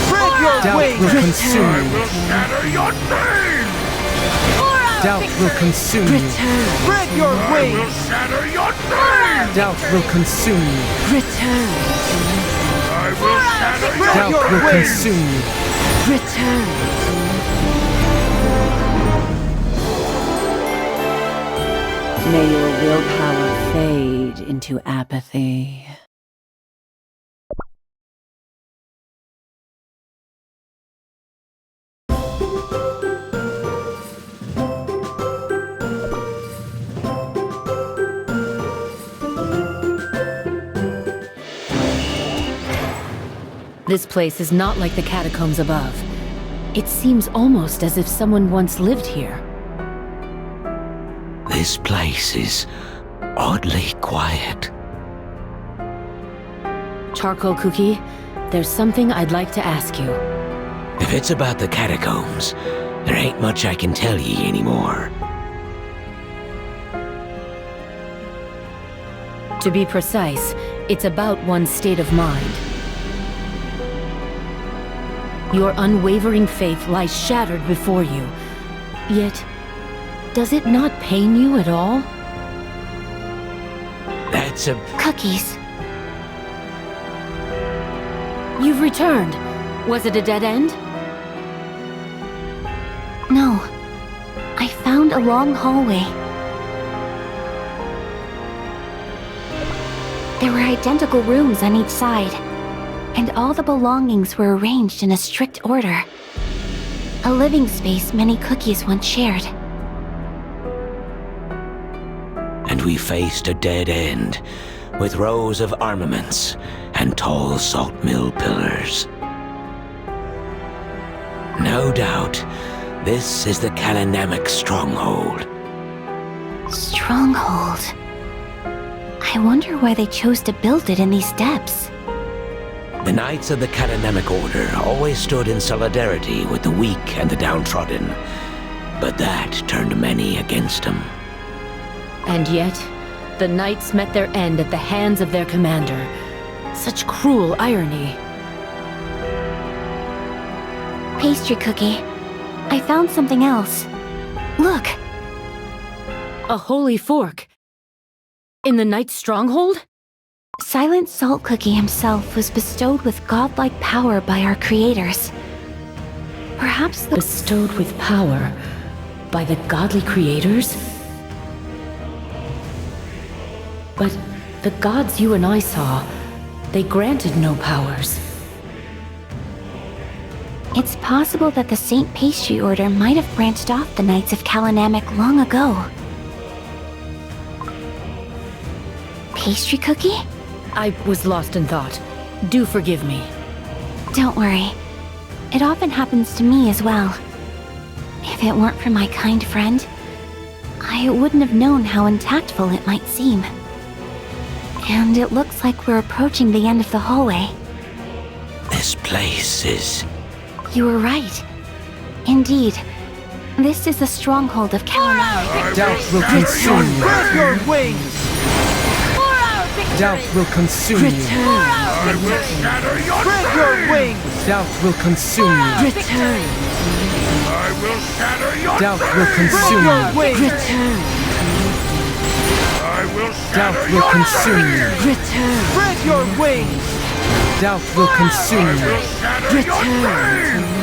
Spread your Doubt wings! will consume I you. will shatter your chains! Doubt will consume you. Return! Spread your I will wings! shatter your chains! Doubt will consume you. Return! I will shatter your Spread Doubt your will wings! consume you. Return! May your willpower fade into apathy. This place is not like the catacombs above. It seems almost as if someone once lived here. This place is oddly quiet. Charcoal Cookie, there's something I'd like to ask you. If it's about the catacombs, there ain't much I can tell ye anymore. To be precise, it's about one's state of mind. Your unwavering faith lies shattered before you. Yet, does it not pain you at all? That's a... Cookies. You've returned. Was it a dead end? No. I found a long hallway. There were identical rooms on each side. and all the belongings were arranged in a strict order. A living space many cookies once shared. And we faced a dead end, with rows of armaments and tall salt mill pillars. No doubt, this is the Kalanamic stronghold. Stronghold? I wonder why they chose to build it in these depths. The Knights of the Kalanamic Order always stood in solidarity with the weak and the downtrodden, but that turned many against them. And yet, the Knights met their end at the hands of their commander. Such cruel irony. Pastry Cookie, I found something else. Look! A holy fork. In the Knight's stronghold? Silent Salt Cookie himself was bestowed with godlike power by our creators. Perhaps the— Bestowed with power by the godly creators? But the gods you and I saw, they granted no powers. It's possible that the Saint Pastry Order might have branched off the Knights of Kalanamic long ago. Pastry Cookie? I was lost in thought. Do forgive me. Don't worry. It often happens to me as well. If it weren't for my kind friend, I wouldn't have known how untactful it might seem. And it looks like we're approaching the end of the hallway. This place is... You were right. Indeed, this is the stronghold of Kalanamic. Doubt will consume you. Spread your wings! Doubt will consume you. I will shatter your Spread your wings! Doubt will consume you. Return! I will shatter your Doubt will consume you. Wings! Return! I will Doubt shatter will your consume you. Return! Spread your wings! Doubt will consume I you. will shatter your brain!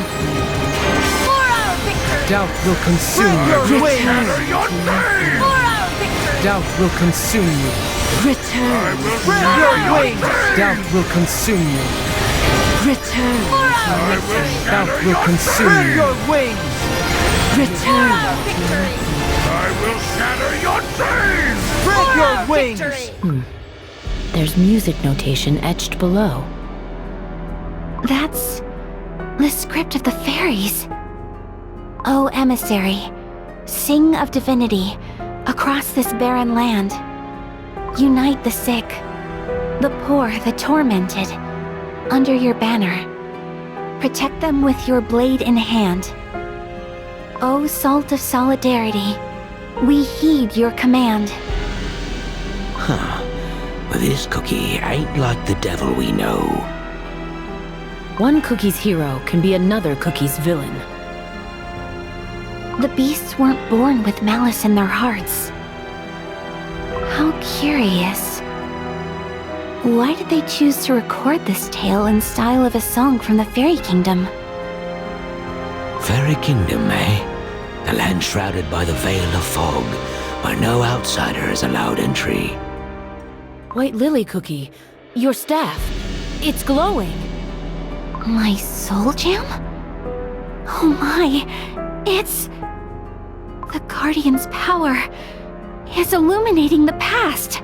Doubt will consume Spread you. your wings! Shatter your brain! Doubt will consume you. Return! I will Spread shatter your your wings! brain! Doubt will consume you. Return! I will Doubt shatter will your consume Spread you. your wings! Return! I will shatter your brain! Spread your wings! There's music notation etched below. That's the script of the fairies. O emissary, sing of divinity across this barren land. Unite the sick, the poor, the tormented, under your banner. Protect them with your blade in hand. O salt of solidarity, we heed your command. Huh. But this cookie ain't like the devil we know. One cookie's hero can be another cookie's villain. The beasts weren't born with malice in their hearts. How curious. Why did they choose to record this tale in style of a song from the Fairy Kingdom? Fairy Kingdom, eh? The land shrouded by the veil of fog, where no outsider is allowed entry. White Lily Cookie, your staff, it's glowing. My soul gem? Oh my, it's... The Guardian's power is illuminating the past.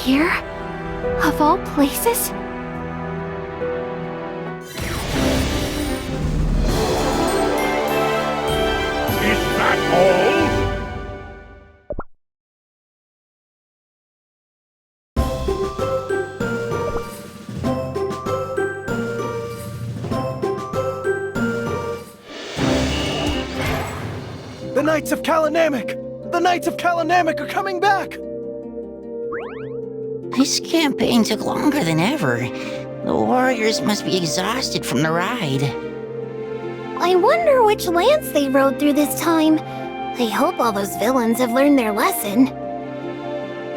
Here? Of all places? Is that all? The Knights of Kalanamic! The Knights of Kalanamic are coming back! This campaign took longer than ever. The warriors must be exhausted from the ride. I wonder which lands they rode through this time. I hope all those villains have learned their lesson.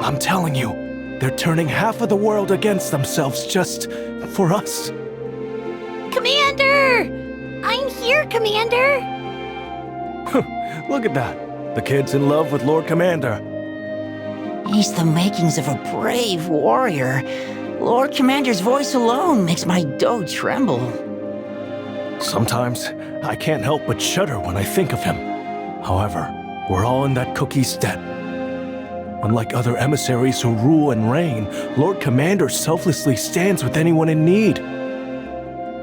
I'm telling you, they're turning half of the world against themselves just for us. Commander! I'm here, Commander! Look at that. The kid's in love with Lord Commander. He's the makings of a brave warrior. Lord Commander's voice alone makes my dough tremble. Sometimes I can't help but shudder when I think of him. However, we're all in that cookie's debt. Unlike other emissaries who rule and reign, Lord Commander selflessly stands with anyone in need.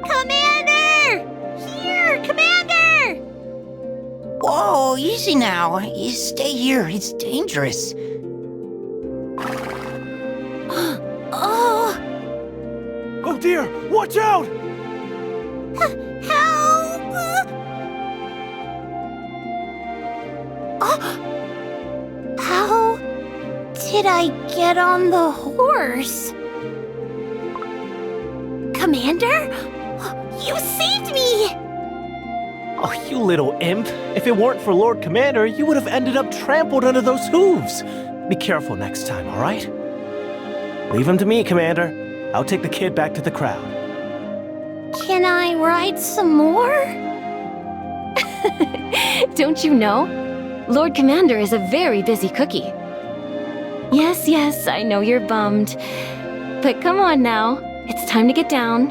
Commander! Here, Commander! Whoa, easy now. You stay here, it's dangerous. Oh! Oh dear, watch out! Help! How did I get on the horse? Commander? You saved me! Oh, you little imp. If it weren't for Lord Commander, you would have ended up trampled under those hooves. Be careful next time, all right? Leave him to me, Commander. I'll take the kid back to the crowd. Can I ride some more? Don't you know? Lord Commander is a very busy cookie. Yes, I know you're bummed. But come on now. It's time to get down.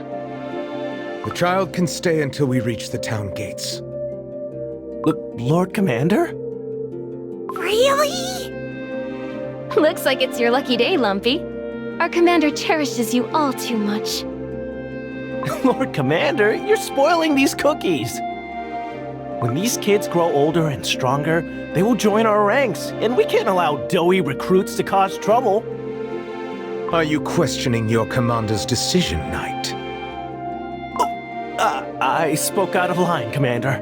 The child can stay until we reach the town gates. Lord Commander? Really? Looks like it's your lucky day, Lumpy. Our commander cherishes you all too much. Lord Commander, you're spoiling these cookies. When these kids grow older and stronger, they will join our ranks, and we can't allow doughy recruits to cause trouble. Are you questioning your commander's decision, Knight? I spoke out of line, Commander.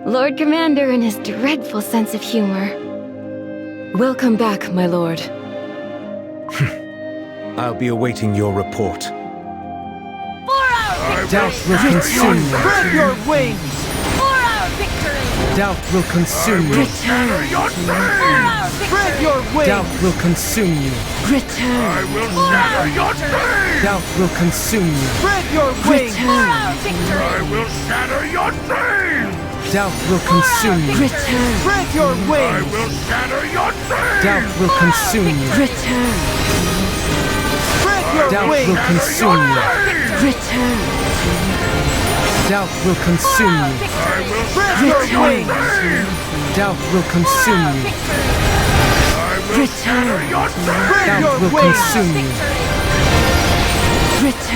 Lord Commander and his dreadful sense of humor. Welcome back, my lord. I'll be awaiting your report. Doubt will consume you. Spread your wings! For our victory! Doubt will consume you. Return! Your Spread your wings! Doubt will consume you. I will shatter your dreams! Doubt will consume you. Spread your wings! our victory! I will shatter your dreams! Doubt will consume you. Spread your I wings! will shatter your dreams! Doubt will consume you. Spread your Doubt wings! will consume you. Doubt will consume you. I will Spread your wings! Doubt will consume you. I will shatter your dreams! Spread Doubt your will wings! consume you.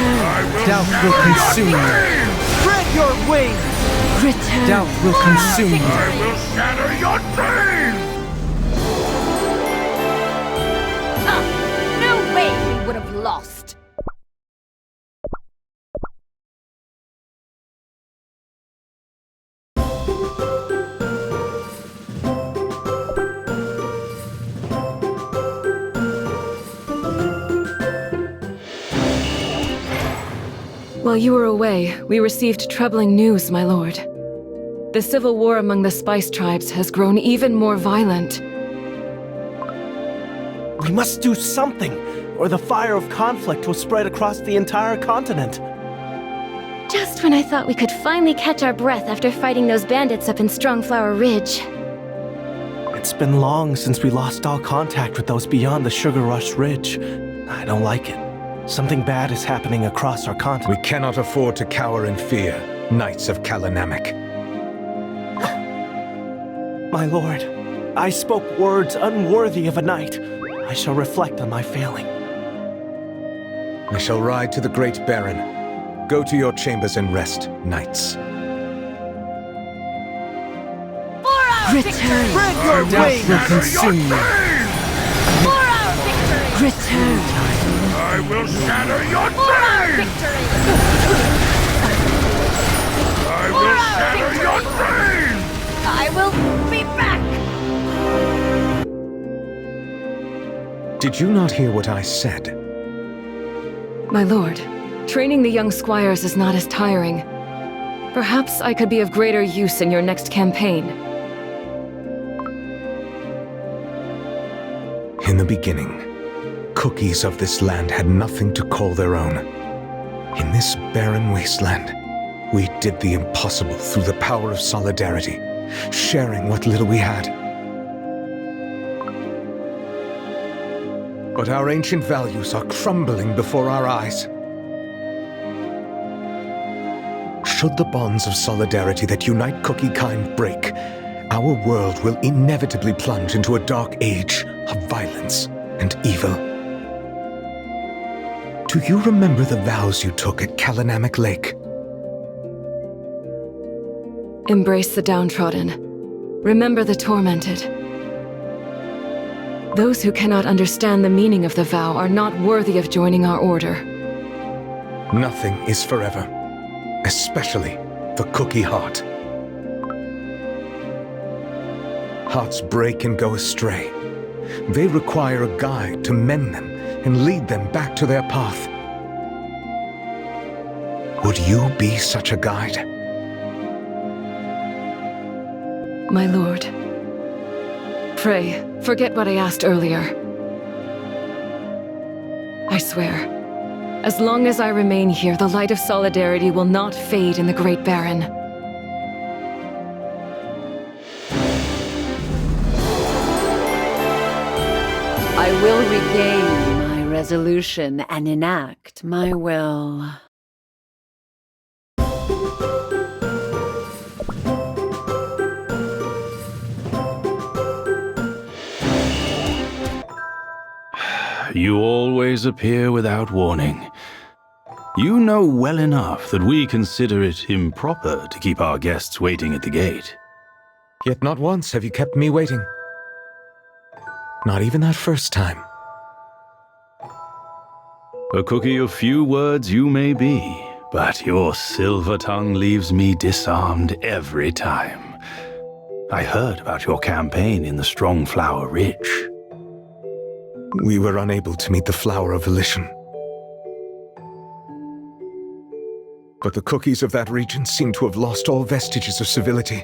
I will Doubt will shatter consume your you. dreams! Spread your wings! Doubt will consume you. I will shatter your dreams! No way we would have lost! While you were away, we received troubling news, my lord. The civil war among the Spice Tribes has grown even more violent. We must do something, or the fire of conflict will spread across the entire continent. Just when I thought we could finally catch our breath after fighting those bandits up in Strongflower Ridge. It's been long since we lost all contact with those beyond the Sugar Rush Ridge. I don't like it. Something bad is happening across our continent. We cannot afford to cower in fear, Knights of Kalanamek. My lord, I spoke words unworthy of a knight. I shall reflect on my failing. I shall ride to the Great Baron. Go to your chambers and rest, Knights. Spread your Doubt wings! will consume you. For our victory! I will shatter your For our dreams! victory! I will shatter your dreams! I will be back! Did you not hear what I said? My lord, training the young squires is not as tiring. Perhaps I could be of greater use in your next campaign. In the beginning, cookies of this land had nothing to call their own. In this barren wasteland, we did the impossible through the power of solidarity, sharing what little we had. But our ancient values are crumbling before our eyes. Should the bonds of solidarity that unite Cookie kind break, our world will inevitably plunge into a dark age of violence and evil. Do you remember the vows you took at Kalanamic Lake? Embrace the downtrodden. Remember the tormented. Those who cannot understand the meaning of the vow are not worthy of joining our order. Nothing is forever, especially the Cookie heart. Hearts break and go astray. They require a guide to mend them and lead them back to their path. Would you be such a guide? My lord. Pray, forget what I asked earlier. I swear, as long as I remain here, the light of solidarity will not fade in the Great Baron. I will regain my resolution and enact my will. You always appear without warning. You know well enough that we consider it improper to keep our guests waiting at the gate. Yet not once have you kept me waiting. Not even that first time. A cookie of few words you may be, but your silver tongue leaves me disarmed every time. I heard about your campaign in the Strongflower Ridge. We were unable to meet the Flower of Volition. But the cookies of that region seem to have lost all vestiges of civility,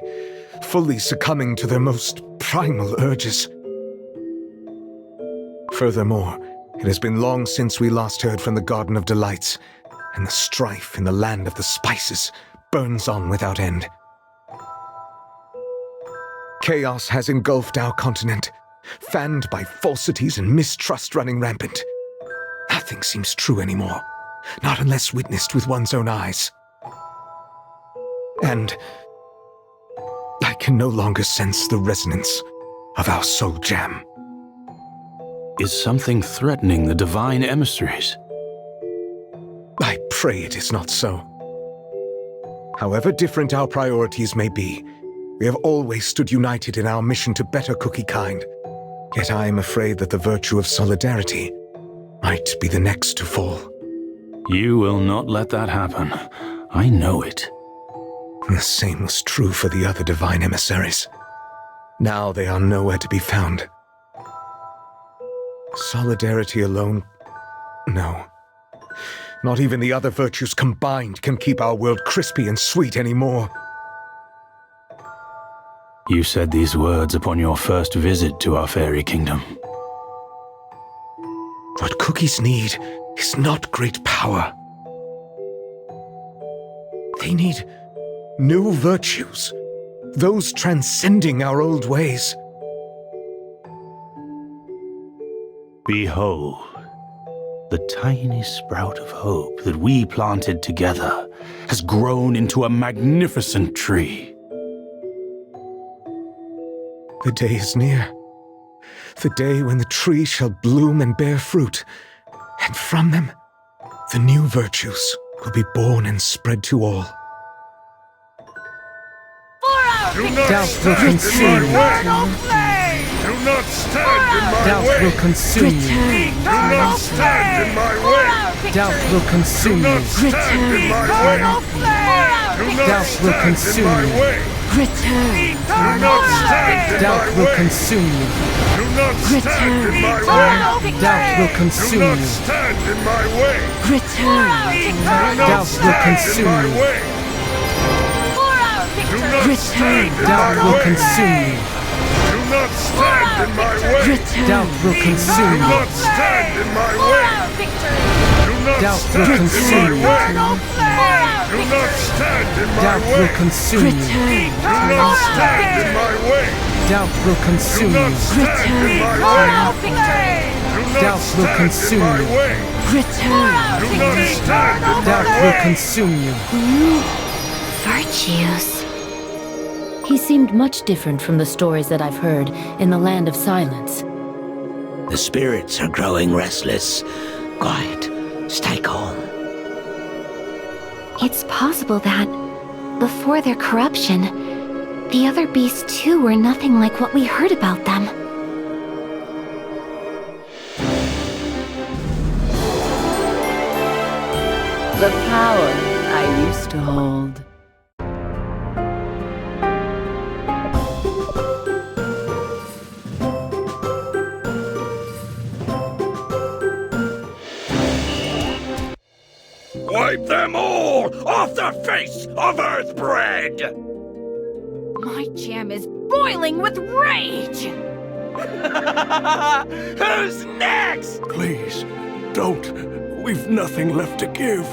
fully succumbing to their most primal urges. Furthermore, it has been long since we last heard from the Garden of Delights, and the strife in the Land of the Spices burns on without end. Chaos has engulfed our continent, fanned by falsities and mistrust running rampant. Nothing seems true anymore, not unless witnessed with one's own eyes. And I can no longer sense the resonance of our soul jam. Is something threatening the divine emissaries? I pray it is not so. However different our priorities may be, we have always stood united in our mission to better Cookie kind. Yet I am afraid that the virtue of solidarity might be the next to fall. You will not let that happen. I know it. The same was true for the other divine emissaries. Now they are nowhere to be found. Solidarity alone? No. Not even the other virtues combined can keep our world crispy and sweet anymore. You said these words upon your first visit to our fairy kingdom. What cookies need is not great power. They need new virtues, those transcending our old ways. Behold, the tiny sprout of hope that we planted together has grown into a magnificent tree. The day is near. The day when the tree shall bloom and bear fruit, and from them, the new virtues will be born and spread to all. Doubt will consume you. Do not stand in my way. Doubt will consume you. Do not stand in my way. Doubt will consume you. Do not stand in my way. Do not Doubt will consume you. Return. Do not stand in Doubt my will way. consume you. Do not stand in my way. Doubt will Do consume not you. stand in my way. Return. Do not Doubt will stand in consume my you. way. Do not stand in Doubt my will way. consume you. Do not stand in my way. Doubt will consume Do you. not stand in my way. Do not Doubt will stand in consume my you. way. Do not stand in my Doubt way. will consume you. Do not stand in my way. Doubt will Do consume not you. stand in my way. Do Doubt will consume you. Return. Do not stand in Doubt my will way. consume you. Virtues. He seemed much different from the stories that I've heard in the Land of Silence. The spirits are growing restless. Quiet. Stay calm. It's possible that, before their corruption, the other beasts too were nothing like what we heard about them. The power I used to hold. Wipe them all off the face of Earthbread! My jam is boiling with rage! Who's next? Please, don't. We've nothing left to give.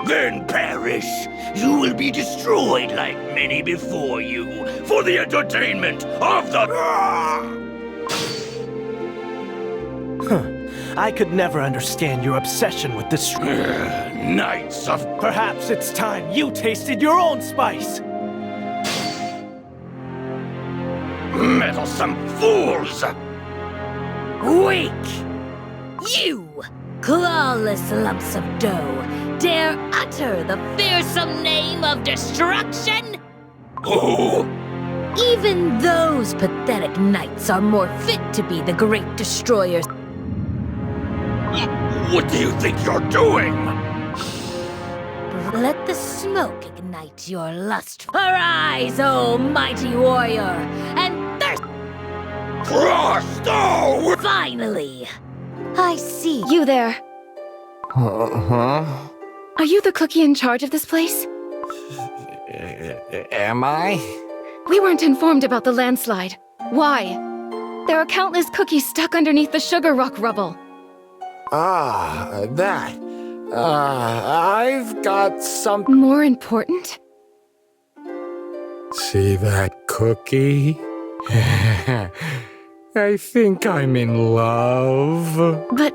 Then perish. You will be destroyed like many before you, for the entertainment of the... I could never understand your obsession with this. Knights of... Perhaps it's time you tasted your own spice. Meddlesome fools! Weak! You, clawless lumps of dough, dare utter the fearsome name of destruction? Who? Even those pathetic knights are more fit to be the great destroyers. What do you think you're doing? Let the smoke ignite your lust. Arise, O mighty warrior, and thirst. Frosto! Finally, I see You there. Huh? Are you the cookie in charge of this place? Am I? We weren't informed about the landslide. Why? There are countless cookies stuck underneath the Sugar Rock rubble. Ah, that. I've got some... More important? See that cookie? I think I'm in love. But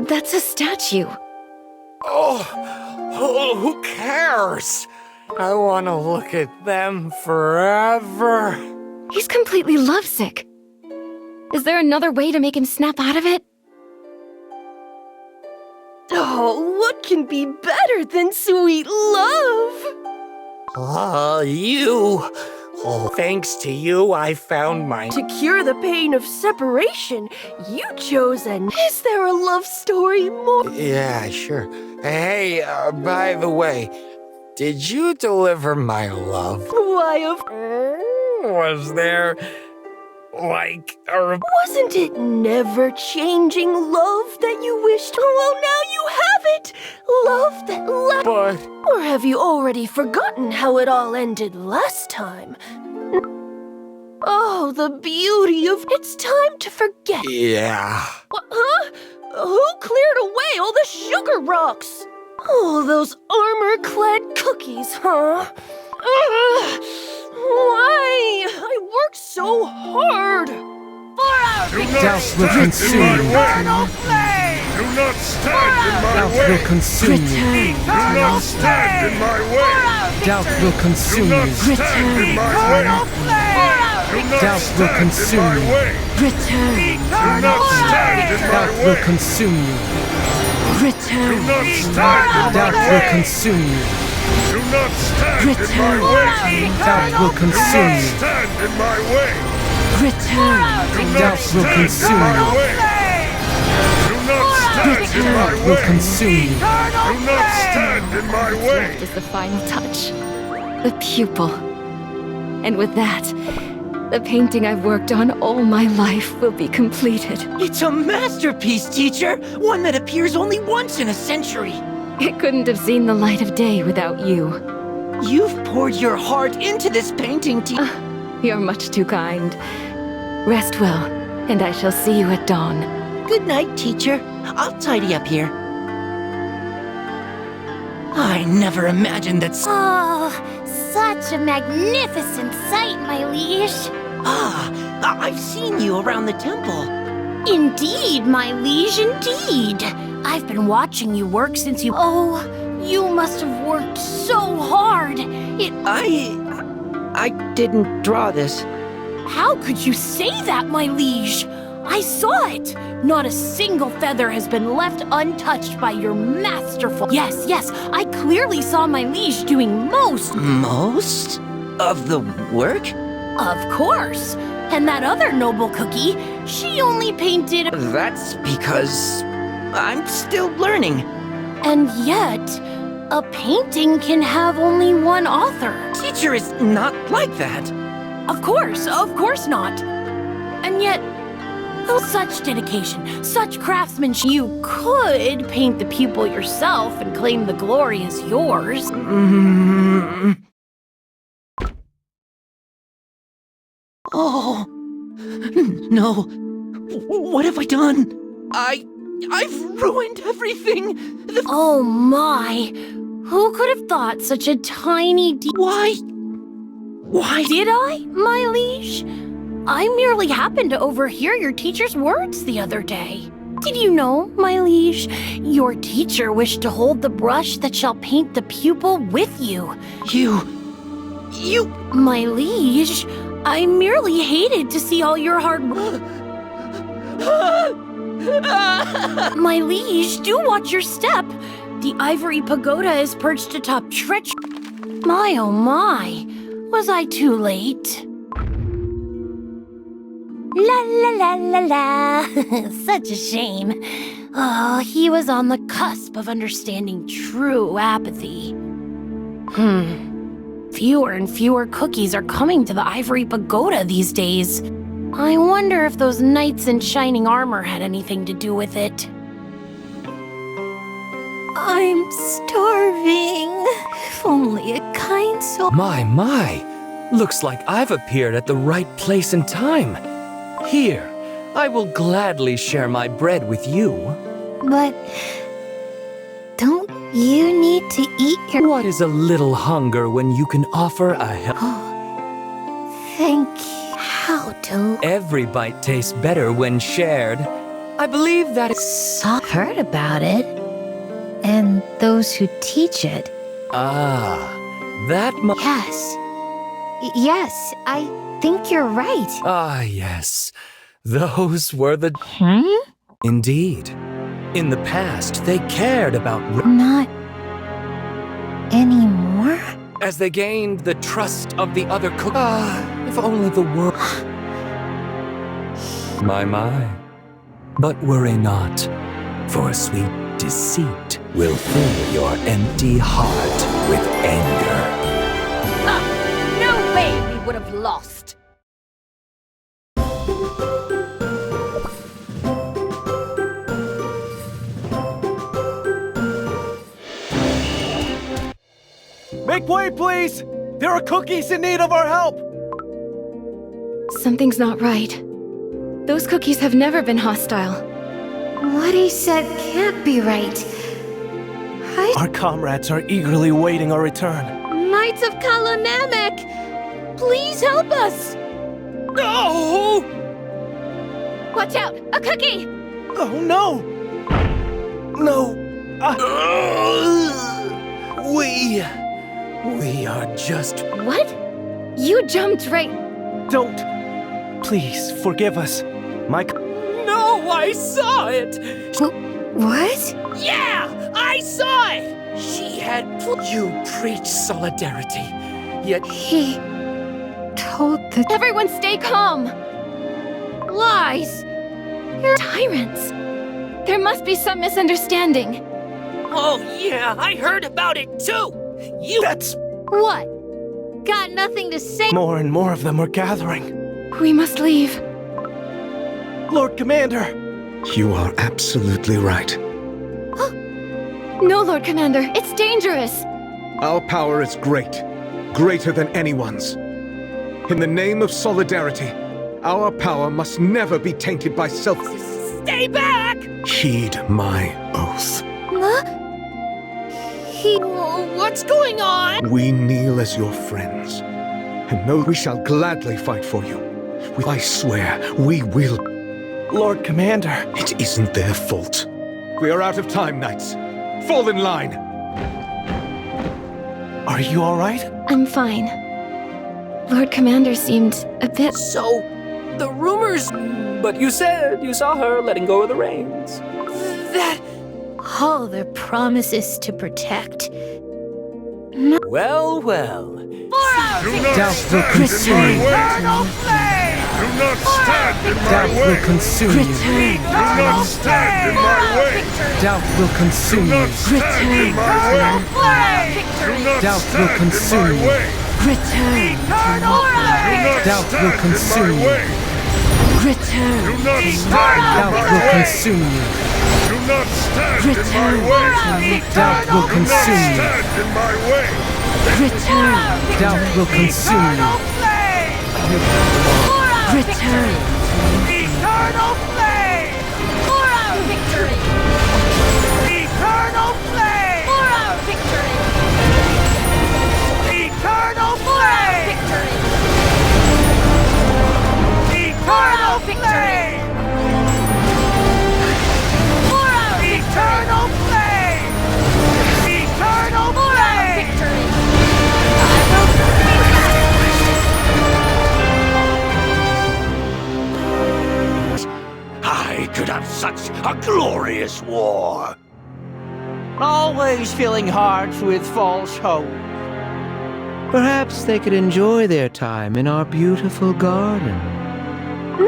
that's a statue. Oh, who cares? I want to look at them forever. He's completely lovesick. Is there another way to make him snap out of it? Oh, what can be better than sweet love? You. Oh, thanks to you, I found my... To cure the pain of separation, you chose an... Is there a love story more? Yeah, sure. Hey, by the way, did you deliver my love? Why, of... Was there... like a... Wasn't it never-changing love that you wished? Well, now you have it! Love that But... Or have you already forgotten how it all ended last time? Oh, the beauty of... It's time to forget. Yeah. What, huh? Who cleared away all the sugar rocks? Oh, those armor-clad cookies, huh? Ugh. Why? I worked so hard. 4 hours. Do not stand in my way. Do not stand in my way. Doubt will consume you. Do not stand in my way. Doubt will Do consume not you. stand in my way. Do not Doubt will stand in consume my you. way. Do not stand in my Doubt will way. consume you. Do not stand in Doubt my will way. consume you. Do not stand in my way. Doubt will Do consume not you. stand in my way. Do not Doubt will stand in consume my you. way. Do not stand in my Doubt will way. consume you. Do not stand in my way. Left is the final touch. The pupil. And with that, the painting I've worked on all my life will be completed. It's a masterpiece, teacher! One that appears only once in a century! It couldn't have seen the light of day without you. You've poured your heart into this painting, You're much too kind. Rest well, and I shall see you at dawn. Good night, teacher. I'll tidy up here. I never imagined that... Oh, such a magnificent sight, my liege. I've seen you around the temple. Indeed, my liege, indeed. I've been watching you work since you... Oh, you must have worked so hard. I didn't draw this. How could you say that, my liege? I saw it. Not a single feather has been left untouched by your masterful... Yes, I clearly saw my liege doing most... Most? Of the work? Of course. And that other noble cookie, she only painted... That's because I'm still learning. And yet, a painting can have only one author. Teacher is not like that. Of course not. And yet, such dedication, such craftsmanship, you could paint the pupil yourself and claim the glory as yours. Oh, no. What have I done? I've ruined everything. Oh my. Who could have thought such a tiny Why did I, my liege? I merely happened to overhear your teacher's words the other day. Did you know, my liege, your teacher wished to hold the brush that shall paint the pupil with you? You... My liege, I merely hated to see all your hard work. My liege, do watch your step. The ivory pagoda is perched atop treachery. My oh my, was I too late? La la la la la, such a shame. Oh, he was on the cusp of understanding true apathy. Fewer and fewer cookies are coming to the ivory pagoda these days. I wonder if those knights in shining armor had anything to do with it. I'm starving. If only a kind soul... My. Looks like I've appeared at the right place and time. Here, I will gladly share my bread with you. But... don't you need to eat your... What is a little hunger when you can offer a help? Thank you. How do... Every bite tastes better when shared. I believe that is... Heard about it. And those who teach it. That must... Yes, I think you're right. Yes. Those were the... Indeed. In the past, they cared about... Not... anymore? As they gained the trust of the other cook... if only the world... My. But worry not, for sweet deceit will fill your empty heart with anger. No way we would have lost. Make way, please! There are cookies in need of our help! Something's not right. Those cookies have never been hostile. What he said can't be right. Our comrades are eagerly awaiting our return. Knights of Kalamemek! Please help us! No! Watch out! A cookie! Oh, no! No! We are just... What? You jumped right... Don't. Please, forgive us. No, I saw it! What? Yeah, I saw it! She had... You preach solidarity, yet... He... told the... Everyone stay calm! Lies! You're tyrants! There must be some misunderstanding. Oh yeah, I heard about it too! That's... What? Got nothing to say? More and more of them are gathering. We must leave. Lord Commander! You are absolutely right. No, Lord Commander, it's dangerous. Our power is great, greater than anyone's. In the name of solidarity, our power must never be tainted by self... Stay back! Heed my oath. What's going on? We kneel as your friends, and know we shall gladly fight for you. I swear, we will... Lord Commander. It isn't their fault. We are out of time, knights. Fall in line. Are you all right? I'm fine. Lord Commander seemed a bit... So, the rumors... But you said you saw her letting go of the reins. That... all their promises to protect. Well, well. Doubt will consume you. Eternal flame! Do not stand in my Doubt way. will consume you. Do not stand in my way. Doubt will consume Do you. not stand in my way. Do not Doubt will stand consume in you. my way. Eternal flame! Do not Doubt will stand consume in my you. way. Do not stand in Doubt my will way. consume you. Do not stand in my way. Doubt will Do not consume you. stand in my way. Doubt will consume you. Return! Eternal flame! For our victory! Eternal flame! For our victory! Eternal flame! For our victory! For our eternal flame! Eternal flame! For our victory! I could have such a glorious war. Always filling hearts with false hope. Perhaps they could enjoy their time in our beautiful garden.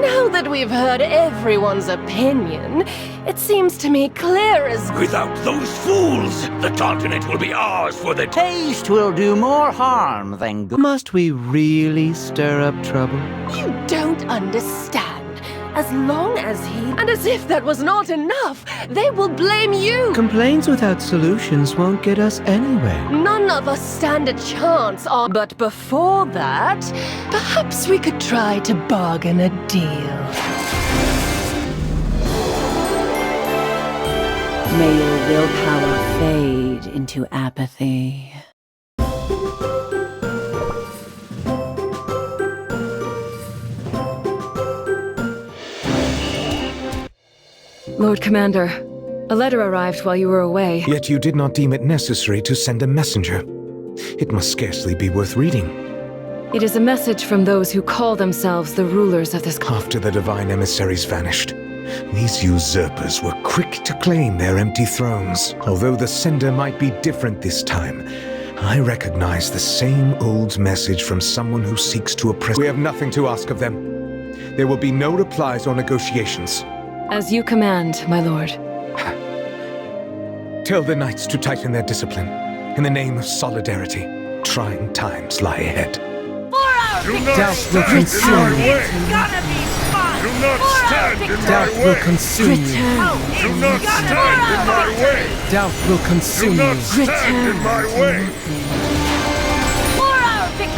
Now that we've heard everyone's opinion, it seems to me clear as... Without those fools, the continent will be ours for the Taste will do more harm than good. Must we really stir up trouble? You don't understand. As long as he... And as if that was not enough, they will blame you! Complaints without solutions won't get us anywhere. None of us stand a chance on... But before that, perhaps we could try to bargain a deal. May your willpower fade into apathy. Lord Commander, a letter arrived while you were away. Yet you did not deem it necessary to send a messenger. It must scarcely be worth reading. It is a message from those who call themselves the rulers of this... After the divine emissaries vanished, these usurpers were quick to claim their empty thrones. Although the sender might be different this time, I recognize the same old message from someone who seeks to oppress. We have nothing to ask of them. There will be no replies or negotiations. As you command, my lord. Tell the knights to tighten their discipline. In the name of solidarity, trying times lie ahead. Doubt will consume you. Do not stand in my Doubt way. will consume you. Do not stand in my way. Doubt will Do consume not you. stand in my way.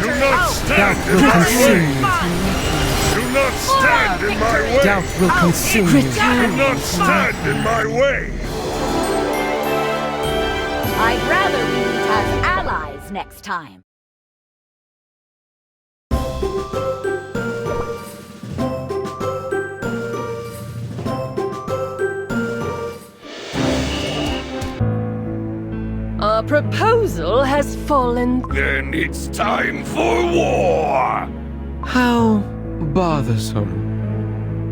Do not stand Doubt in will my consume way. you. Do not stand in my way. Doubt will consume you. Do not stand in my way. I'd rather we meet as allies next time. Our proposal has fallen. Then it's time for war! How bothersome.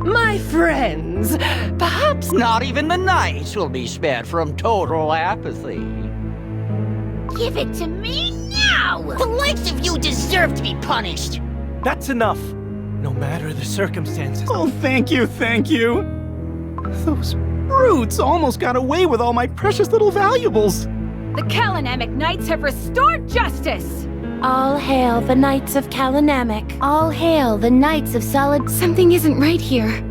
My friends, perhaps... Not even the knights will be spared from total apathy. Give it to me now! The likes of you deserve to be punished! That's enough. No matter the circumstances. Oh, thank you, thank you. Those brutes almost got away with all my precious little valuables. The Kalinamic Knights have restored justice! All hail the Knights of Kalinamic. All hail the Knights of Solid... Something isn't right here.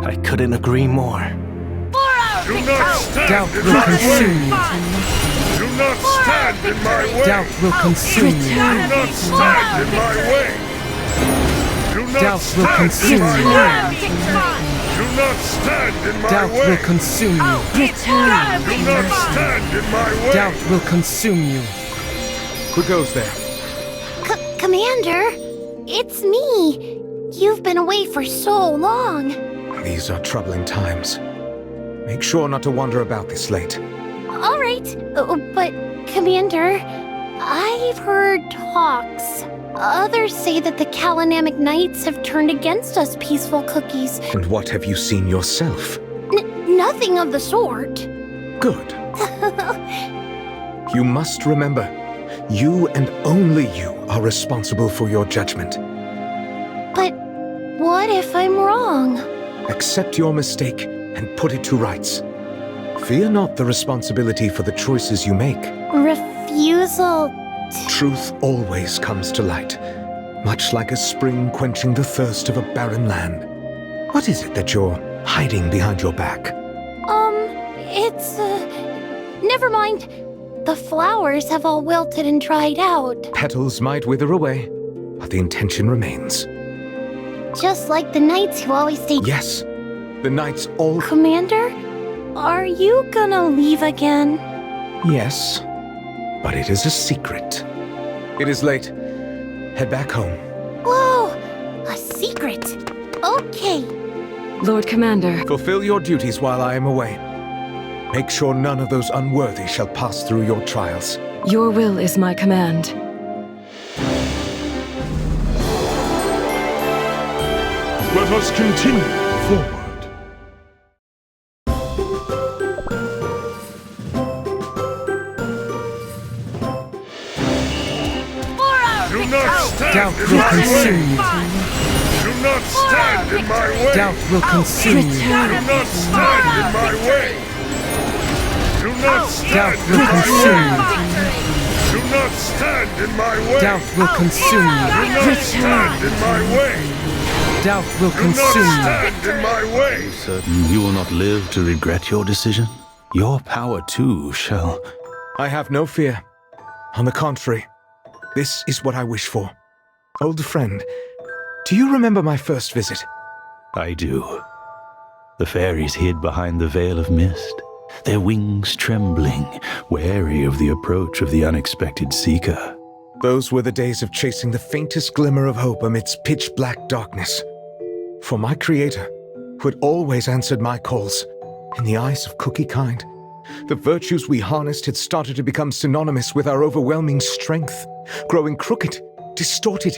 I couldn't agree more. Do not stand Doubt in will my consume way. you. Do not stand in my way. Doubt will consume you. Do not stand in my way. Do not Doubt will stand consume in my you. way. Do not stand in my Doubt way. will consume you. Do not stand in my way. Doubt will consume you. Who goes there? Commander, it's me. You've been away for so long. These These are troubling times. Make sure not to wander about this late. All right, but Commander, I've heard talks. Others say that the Kalanamic Knights have turned against us peaceful cookies. And what have you seen yourself? Nothing of the sort. Good. You must remember, you and only you are responsible for your judgment. But what if I'm wrong? Accept your mistake and put it to rights. Fear not the responsibility for the choices you make. Refusal. Truth always comes to light, much like a spring quenching the thirst of a barren land. What is it that you're hiding behind your back? It's, never mind. The flowers have all wilted and dried out. Petals might wither away, but the intention remains. Just like the knights who always stay. Yes, the knights all... Commander, are you gonna leave again? Yes, but it is a secret. It is late. Head back home. Whoa, a secret. Okay. Lord Commander. Fulfill your duties while I am away. Make sure none of those unworthy shall pass through your trials. Your will is my command. Let us continue forward. Do not stand in my way! Do not stand in my way! Doubt will consume you. Do not stand in my way! Do not stand Doubt in will my consume way! you. Do not stand in my way! Doubt will consume Do you. not stand in my way! Doubt will Do not consume you. stand in my way! Certain you will not live to regret your decision? Your power too shall... I have no fear. On the contrary, this is what I wish for. Old friend, do you remember my first visit? I do. The fairies hid behind the veil of mist, their wings trembling, wary of the approach of the unexpected seeker. Those were the days of chasing the faintest glimmer of hope amidst pitch-black darkness. For my creator, who had always answered my calls, in the eyes of Cookie Kind, the virtues we harnessed had started to become synonymous with our overwhelming strength, growing crooked, distorted,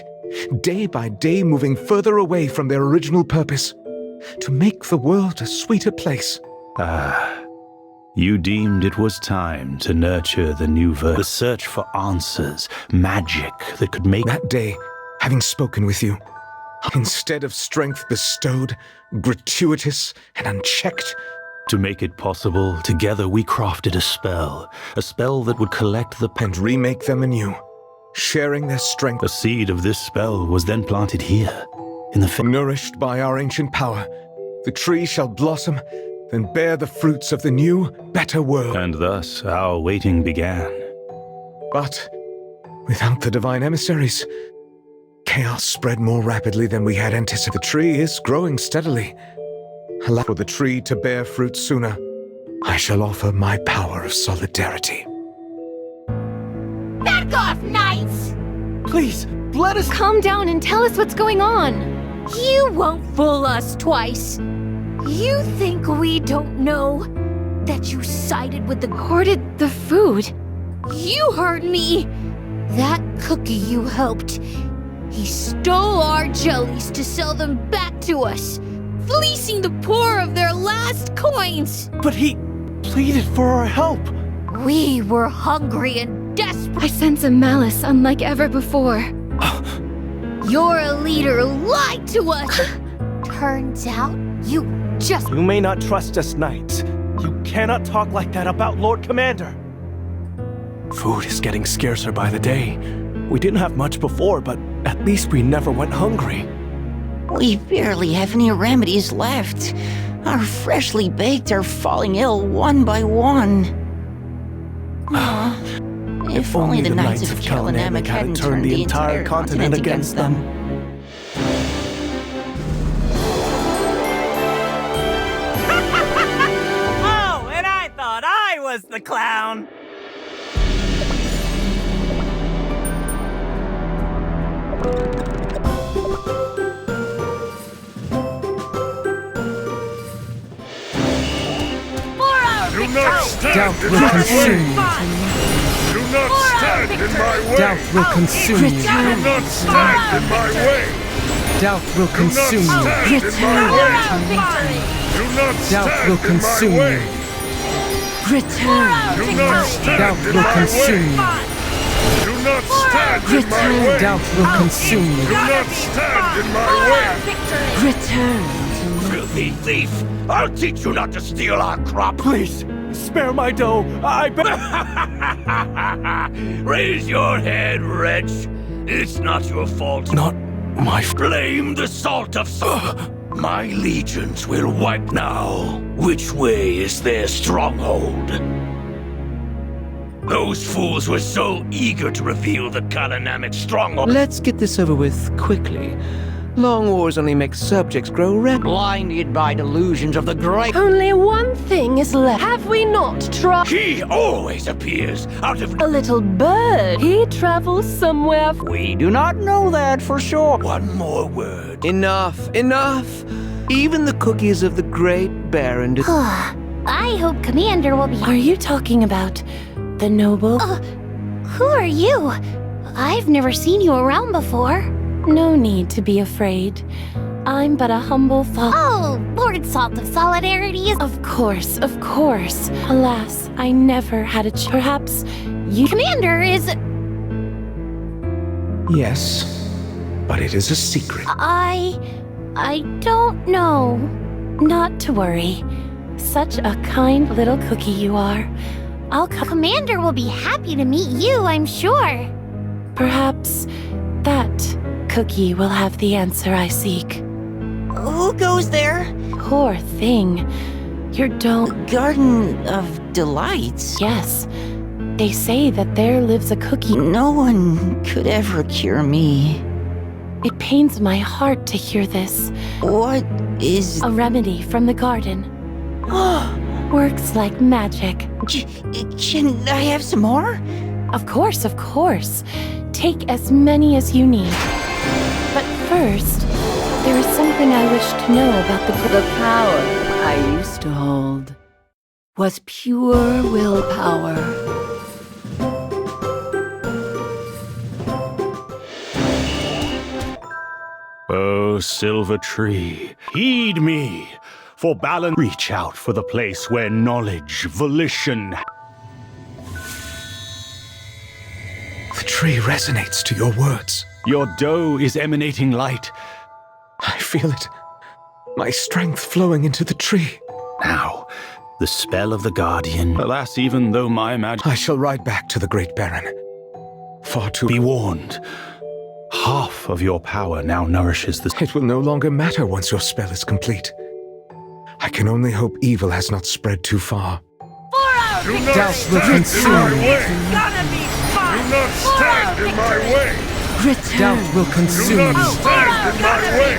day by day moving further away from their original purpose, to make the world a sweeter place. Ah, you deemed it was time to nurture the new the search for answers, magic that could make... That day, having spoken with you, instead of strength bestowed, gratuitous and unchecked, to make it possible, together we crafted a spell that would collect the... and remake them anew, sharing their strength. The seed of this spell was then planted here, in the... Nourished by our ancient power, the tree shall blossom, then bear the fruits of the new, better world. And thus our waiting began. But without the divine emissaries, chaos spread more rapidly than we had anticipated. The tree is growing steadily. Allow for the tree to bear fruit sooner. I shall offer my power of solidarity. Back off, knights! Please, let us calm down and tell us what's going on. You won't fool us twice. You think we don't know that you sided with the... Hoarded the food? You heard me! That cookie you helped, he stole our jellies to sell them back to us, fleecing the poor of their last coins! But he pleaded for our help. We were hungry and desperate. I sense a malice unlike ever before. Your leader lied to us! Turns out you just... You may not trust us, knights. You cannot talk like that about Lord Commander. Food is getting scarcer by the day. We didn't have much before, but at least we never went hungry. We barely have any remedies left. Our freshly baked are falling ill one by one. If only the Knights of Kalanamic hadn't turned the entire continent against them. Oh, and I thought I was the clown! not stand Doubt in will my consume way. Do not stand in my way. Doubt will consume you. Do not stand in my way. Doubt will consume Do not stand you. in my way. Do not Doubt stand will in my consume you. way. Return. Do not stand Doubt in will my consume way. you. Do not stand in my Return. way. Doubt will consume you. Do not stand in my way. Return. Filthy thief! I'll teach you not to steal our crop! Please, spare my dough. I beg. Raise your head, wretch! It's not your fault. Not my Blame the salt of My legions will wipe now. Which way is their stronghold? Those fools were so eager to reveal the Kalanamic stronghold. Let's get this over with quickly. Long wars only make subjects grow red. Blinded by delusions of the great. Only one thing is left. Have we not tried? He always appears out of A little bird. He travels somewhere. We do not know that for sure. One more word. Enough, enough. Even the cookies of the Great Baron. I hope Commander will be. Are you talking about the noble? Who are you? I've never seen you around before. No need to be afraid. I'm but a humble Oh, Lord Salt of Solidarity is. Of course, of course. Alas, I never had a perhaps you. Commander is. Yes, but it is a secret. I don't know. Not to worry. Such a kind little cookie you are. I'll come. Commander will be happy to meet you, I'm sure. Perhaps that cookie will have the answer I seek. Who goes there? Poor thing. Your Garden of Delights? Yes. They say that there lives a cookie. No one could ever cure me. It pains my heart to hear this. What is... A remedy from the garden. Works like magic. Can I have some more? Of course, of course. Take as many as you need. But first, there is something I wish to know about The power I used to hold was pure willpower. Oh, Silver Tree, heed me, for balance. Reach out for the place where knowledge, volition. The tree resonates to your words. Your dough is emanating light. I feel it. My strength flowing into the tree. Now, the spell of the Guardian. Alas, even though my imagination. I shall ride back to the Great Baron. Far too. Be warned. Half of your power now nourishes the... It will no longer matter once your spell is complete. I can only hope evil has not spread too far. Do not stand in my way. Do not stand in my way. Doubt will Do consume not you. stand in my way.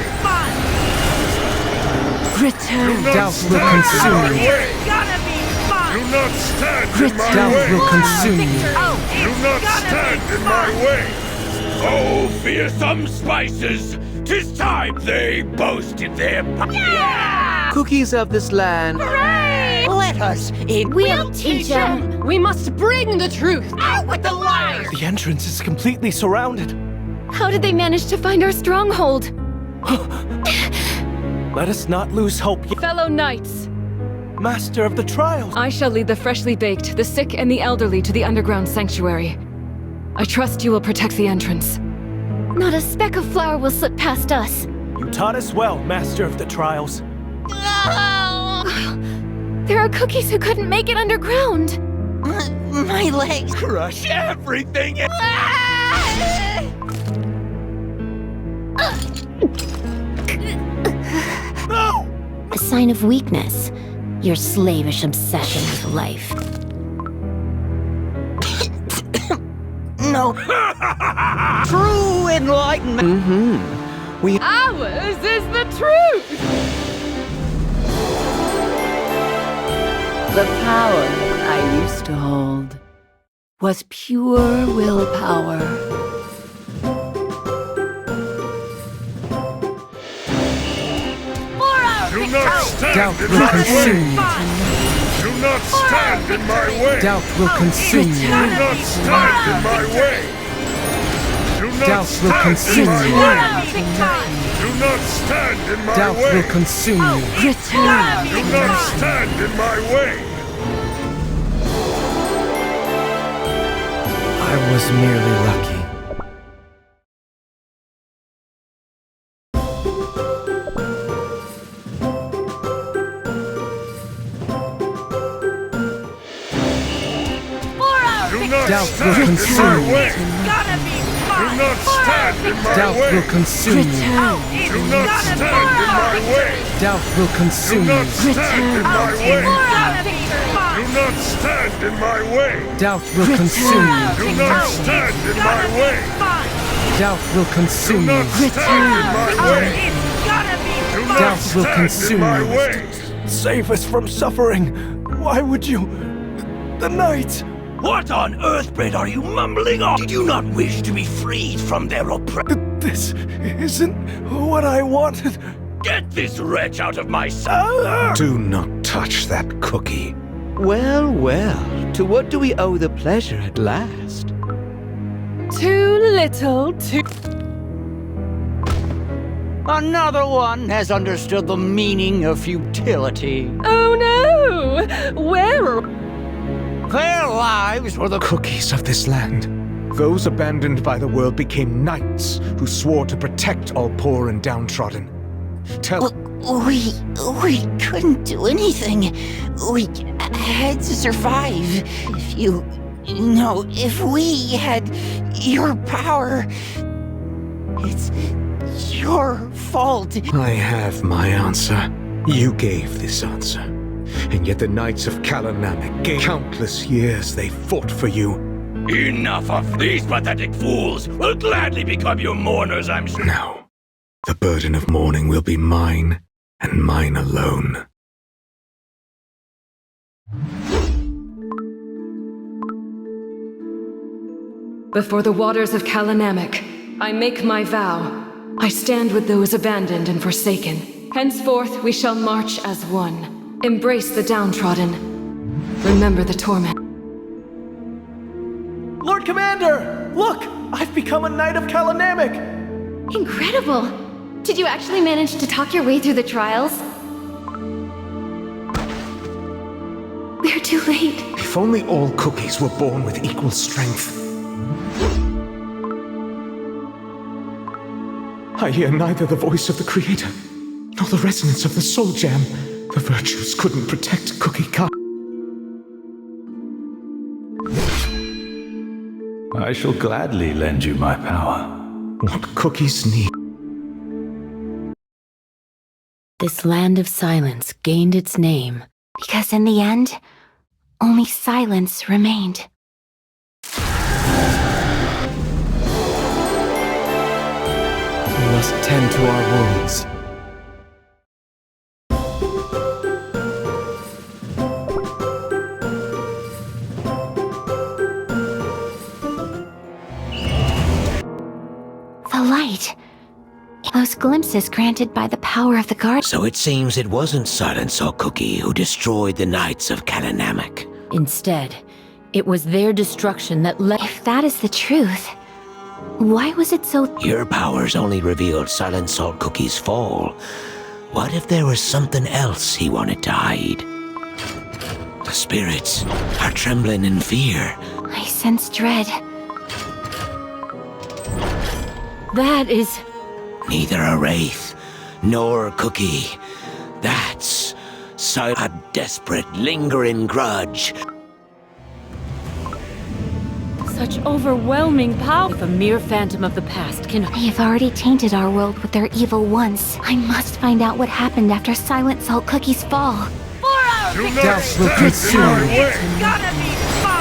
Return. Do not Doubt will stand in consume my you. way. Do not stand in my Doubt way. will consume you. Do not stand in my way. Oh, fearsome spices! 'Tis time they boasted their Cookies of this land. Let us in. We'll teach him. We must bring the truth. Out with the lies! The entrance is completely surrounded. How did they manage to find our stronghold? Let us not lose hope yet. Fellow knights, Master of the Trials. I shall lead the freshly baked, the sick, and the elderly to the underground sanctuary. I trust you will protect the entrance. Not a speck of flour will slip past us. You taught us well, Master of the Trials. There are cookies who couldn't make it underground. My legs. Crush everything. No! A sign of weakness. Your slavish obsession with life. No. True enlightenment. We... Ours is the truth! The power I used to hold was pure willpower. Do not stand Doubt in will my consume way. you. Do not stand in my way! Doubt will consume you. Do not stand in my way! Do not Doubt will stand consume in my you. way! Do not stand in my Doubt way! will consume you. Do not stand in my way! I was merely lucky. Doubt will consume you. Do not stand in my Doubt way. will consume you. Do not stand in my way. Doubt will Do consume not you. stand in my way. Do not stand in my way. Doubt will consume you. Do not stand in my way. Doubt will Do consume you. not stand in my way. Do not Doubt will stand in consume my you. way. Save us from suffering. Why would you? The knights. What on earth, Brett, are you mumbling on? Did you not wish to be freed from their oppression? This isn't what I wanted. Get this wretch out of my sight! Do not touch that cookie. Well, well, to what do we owe the pleasure at last? Too little, too... Another one has understood the meaning of futility. Oh no! Where are... Their lives were the Cookies of this land. Those abandoned by the world became knights who swore to protect all poor and downtrodden. Tell... We couldn't do anything. We had to survive. If we had your power, it's your fault. I have my answer. You gave this answer. And yet the Knights of Kalanamek gave countless years they fought for you. Enough of these pathetic fools! Will gladly become your mourners, I'm sure. Now, the burden of mourning will be mine, and mine alone. Before the waters of Kalanamek, I make my vow. I stand with those abandoned and forsaken. Henceforth we shall march as one. Embrace the downtrodden. Remember the torment. Lord Commander! Look! I've become a Knight of Kalanamek! Incredible! Did you actually manage to talk your way through the trials? We're too late. If only all cookies were born with equal strength. I hear neither the voice of the Creator, nor the resonance of the Soul Jam. The virtues couldn't protect Cookie Kai. I shall gladly lend you my power. What cookies need. This land of silence gained its name because in the end, only silence remained. We must tend to our wounds. The light. Those glimpses granted by the power of the guard. So it seems it wasn't Silent Soul Cookie who destroyed the Knights of Kalanamek. Instead, it was their destruction that led— If that is the truth, why was it so— Your powers only revealed Silent Soul Cookie's fall. What if there was something else he wanted to hide? The spirits are trembling in fear. I sense dread. That is— Neither a wraith, nor a cookie. That's a desperate, lingering grudge. such overwhelming power. If a mere phantom of the past can— They have already tainted our world with their evil once. I must find out what happened after Silent Salt Cookie's fall. Doubt will consume you.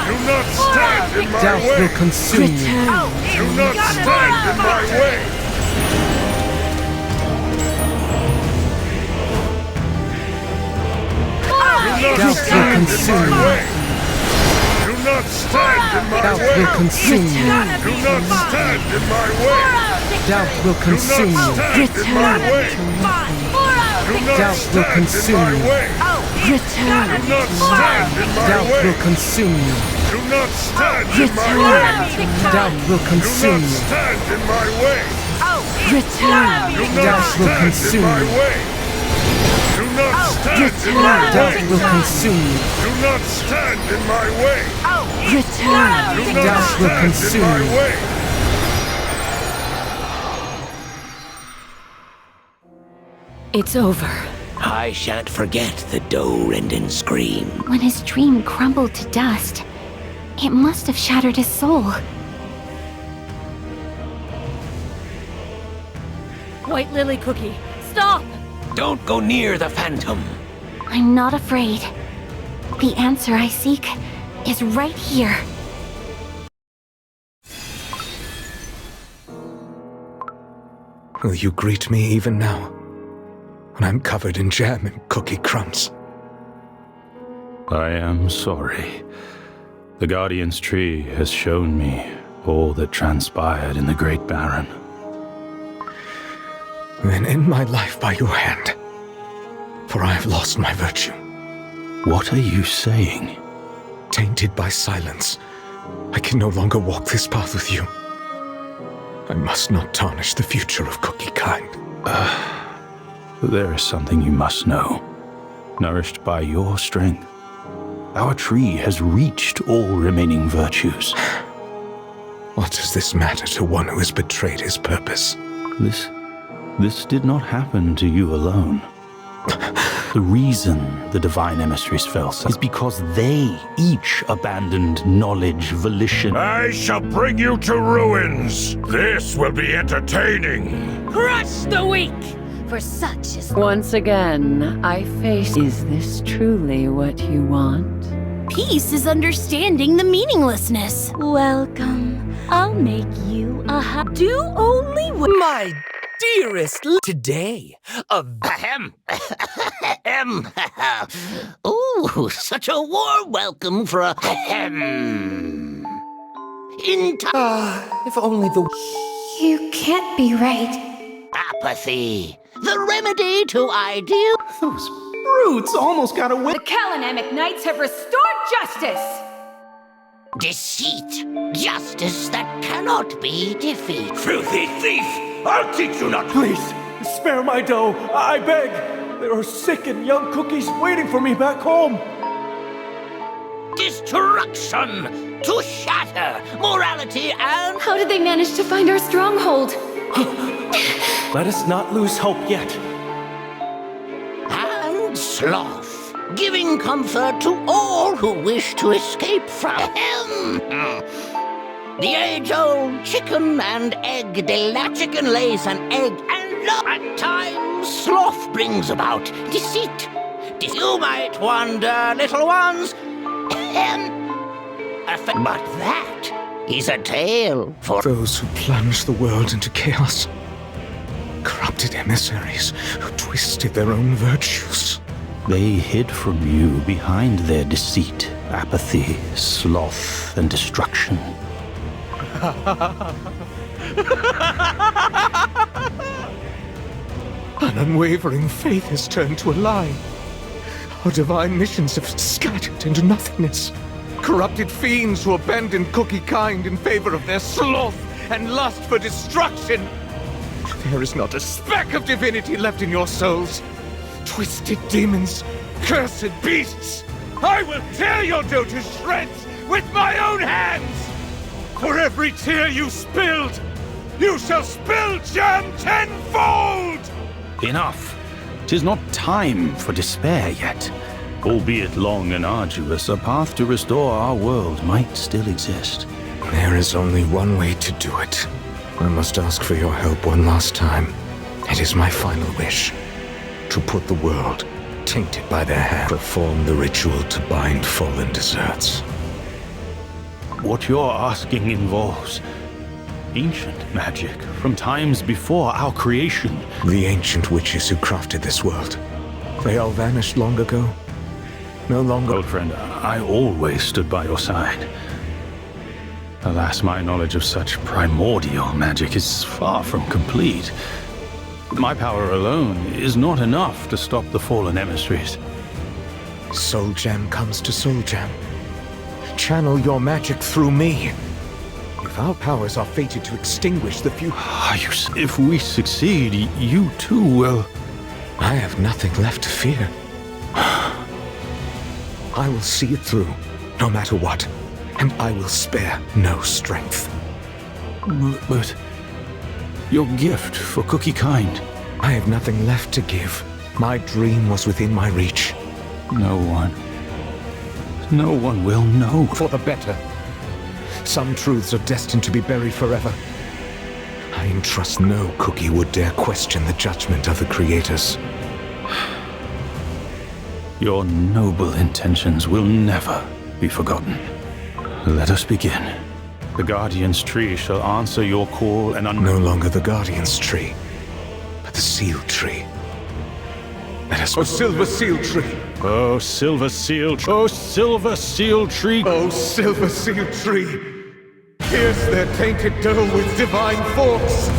Do not stand in my Doubt way. will consume you. Do not stand in my way. Do not stand in my way. Do not stand in my Doubt way. will consume you. Do not stand in my way. Doubt will consume Do not you. stand in my way. Do not Doubt will stand consume in my you. way. Do not stand in my Doubt way! will consume you. Do not stand in my way! Doubt will Do consume not you. stand in my way! Return. Do not Doubt will stand in consume my you. way! Do not stand in my Doubt way! will consume you. Do not stand in my way! Return. Do not Doubt will stand in consume my you. way! It's over. I shan't forget the doe-rending scream. When his dream crumbled to dust, it must have shattered his soul. White Lily Cookie, stop! Don't go near the phantom. I'm not afraid. The answer I seek is right here. Will you greet me even now, when I'm covered in jam and cookie crumbs? I am sorry. The Guardian's Tree has shown me all that transpired in the Great Baron. Then end my life by your hand, for I have lost my virtue. What are you saying? Tainted by silence, I can no longer walk this path with you. I must not tarnish the future of Cookie Kind. There is something you must know. Nourished by your strength, our tree has reached all remaining virtues. What does this matter to one who has betrayed his purpose? This did not happen to you alone. The reason the Divine Emissaries fell is because they each abandoned knowledge, volition. I shall bring you to ruins. This will be entertaining. Crush the weak! For such is... Once again, I face... Is this truly what you want? Peace is understanding the meaninglessness. Welcome. I'll make you a Do only what... My dearest today, Ahem. Ooh, such a warm welcome for a ahem. if only the... You can't be right. Apathy. The remedy to ideal... Those brutes almost got away. The Kalanamic Knights have restored justice! Deceit. Justice that cannot be defeated. Filthy thief! I'll teach you not... Please, spare my dough. I beg. There are sick and young cookies waiting for me back home. Destruction! To shatter morality and... How did they manage to find our stronghold? Let us not lose hope yet. And sloth. Giving comfort to all who wish to escape from the age-old chicken and egg dilemma. Chicken lays an egg and love. At times, sloth brings about deceit. You might wonder, little ones, but that is a tale for those who plunge the world into chaos. Corrupted emissaries who twisted their own virtues. They hid from you behind their deceit, apathy, sloth, and destruction. An unwavering faith has turned to a lie. Our divine missions have scattered into nothingness. Corrupted fiends who abandoned Cookie Kind in favor of their sloth and lust for destruction. There is not a speck of divinity left in your souls. Twisted demons, cursed beasts! I will tear your dough to shreds with my own hands! For every tear you spilled, you shall spill jam tenfold! Enough! 'Tis not time for despair yet. Albeit long and arduous, a path to restore our world might still exist. There is only one way to do it. I must ask for your help one last time. It is my final wish. To put the world, tainted by their hand, perform the ritual to bind fallen deserts. What you're asking involves ancient magic from times before our creation. The ancient witches who crafted this world. They all vanished long ago. No longer... Old friend, I always stood by your side. Alas, my knowledge of such primordial magic is far from complete. My power alone is not enough to stop the fallen emissaries. Soul Gem comes to Soul Gem. Channel your magic through me. If our powers are fated to extinguish the future... If we succeed, you too will... I have nothing left to fear. I will see it through, no matter what, and I will spare no strength. But your gift for Cookie Kind... I have nothing left to give. My dream was within my reach. No one will know. For the better. Some truths are destined to be buried forever. I entrust no cookie would dare question the judgment of the creators. Your noble intentions will never be forgotten. Let us begin. The Guardian's Tree shall answer your call and... No longer the Guardian's Tree, but the Seal Tree. Let us... Oh, Silver Seal Tree! Oh, Silver Seal... Oh, Silver Seal Tree! Oh, Silver Seal Tree! Pierce their tainted dough with divine force!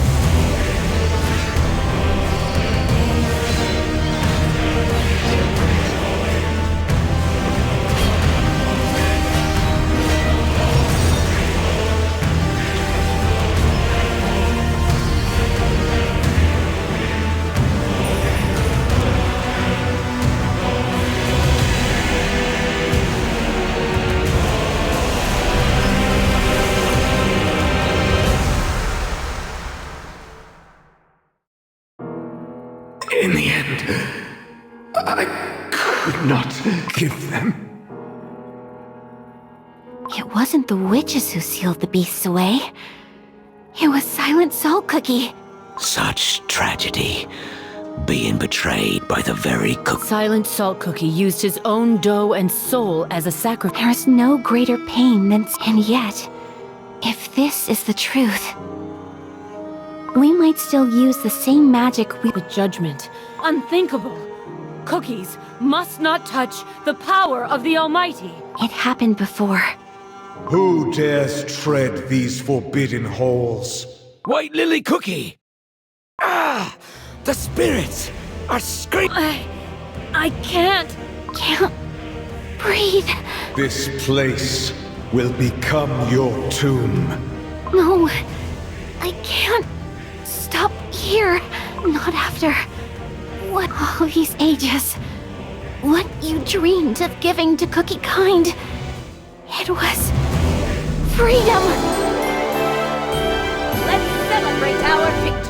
In the end, I could not give them. It wasn't the witches who sealed the beasts away. It was Silent Salt Cookie. Such tragedy. Being betrayed by the very cook. Silent Salt Cookie used his own dough and soul as a sacrifice. There's no greater pain than... And yet, if this is the truth, we might still use the same magic we... The judgment. Unthinkable. Cookies must not touch the power of the Almighty. It happened before. Who dares tread these forbidden halls? White Lily Cookie! Ah! The spirits are screaming! I can't breathe. This place will become your tomb. No, I can't stop here. Not after what all these ages. What you dreamed of giving to Cookie Kind. It was freedom. Let's celebrate our victory.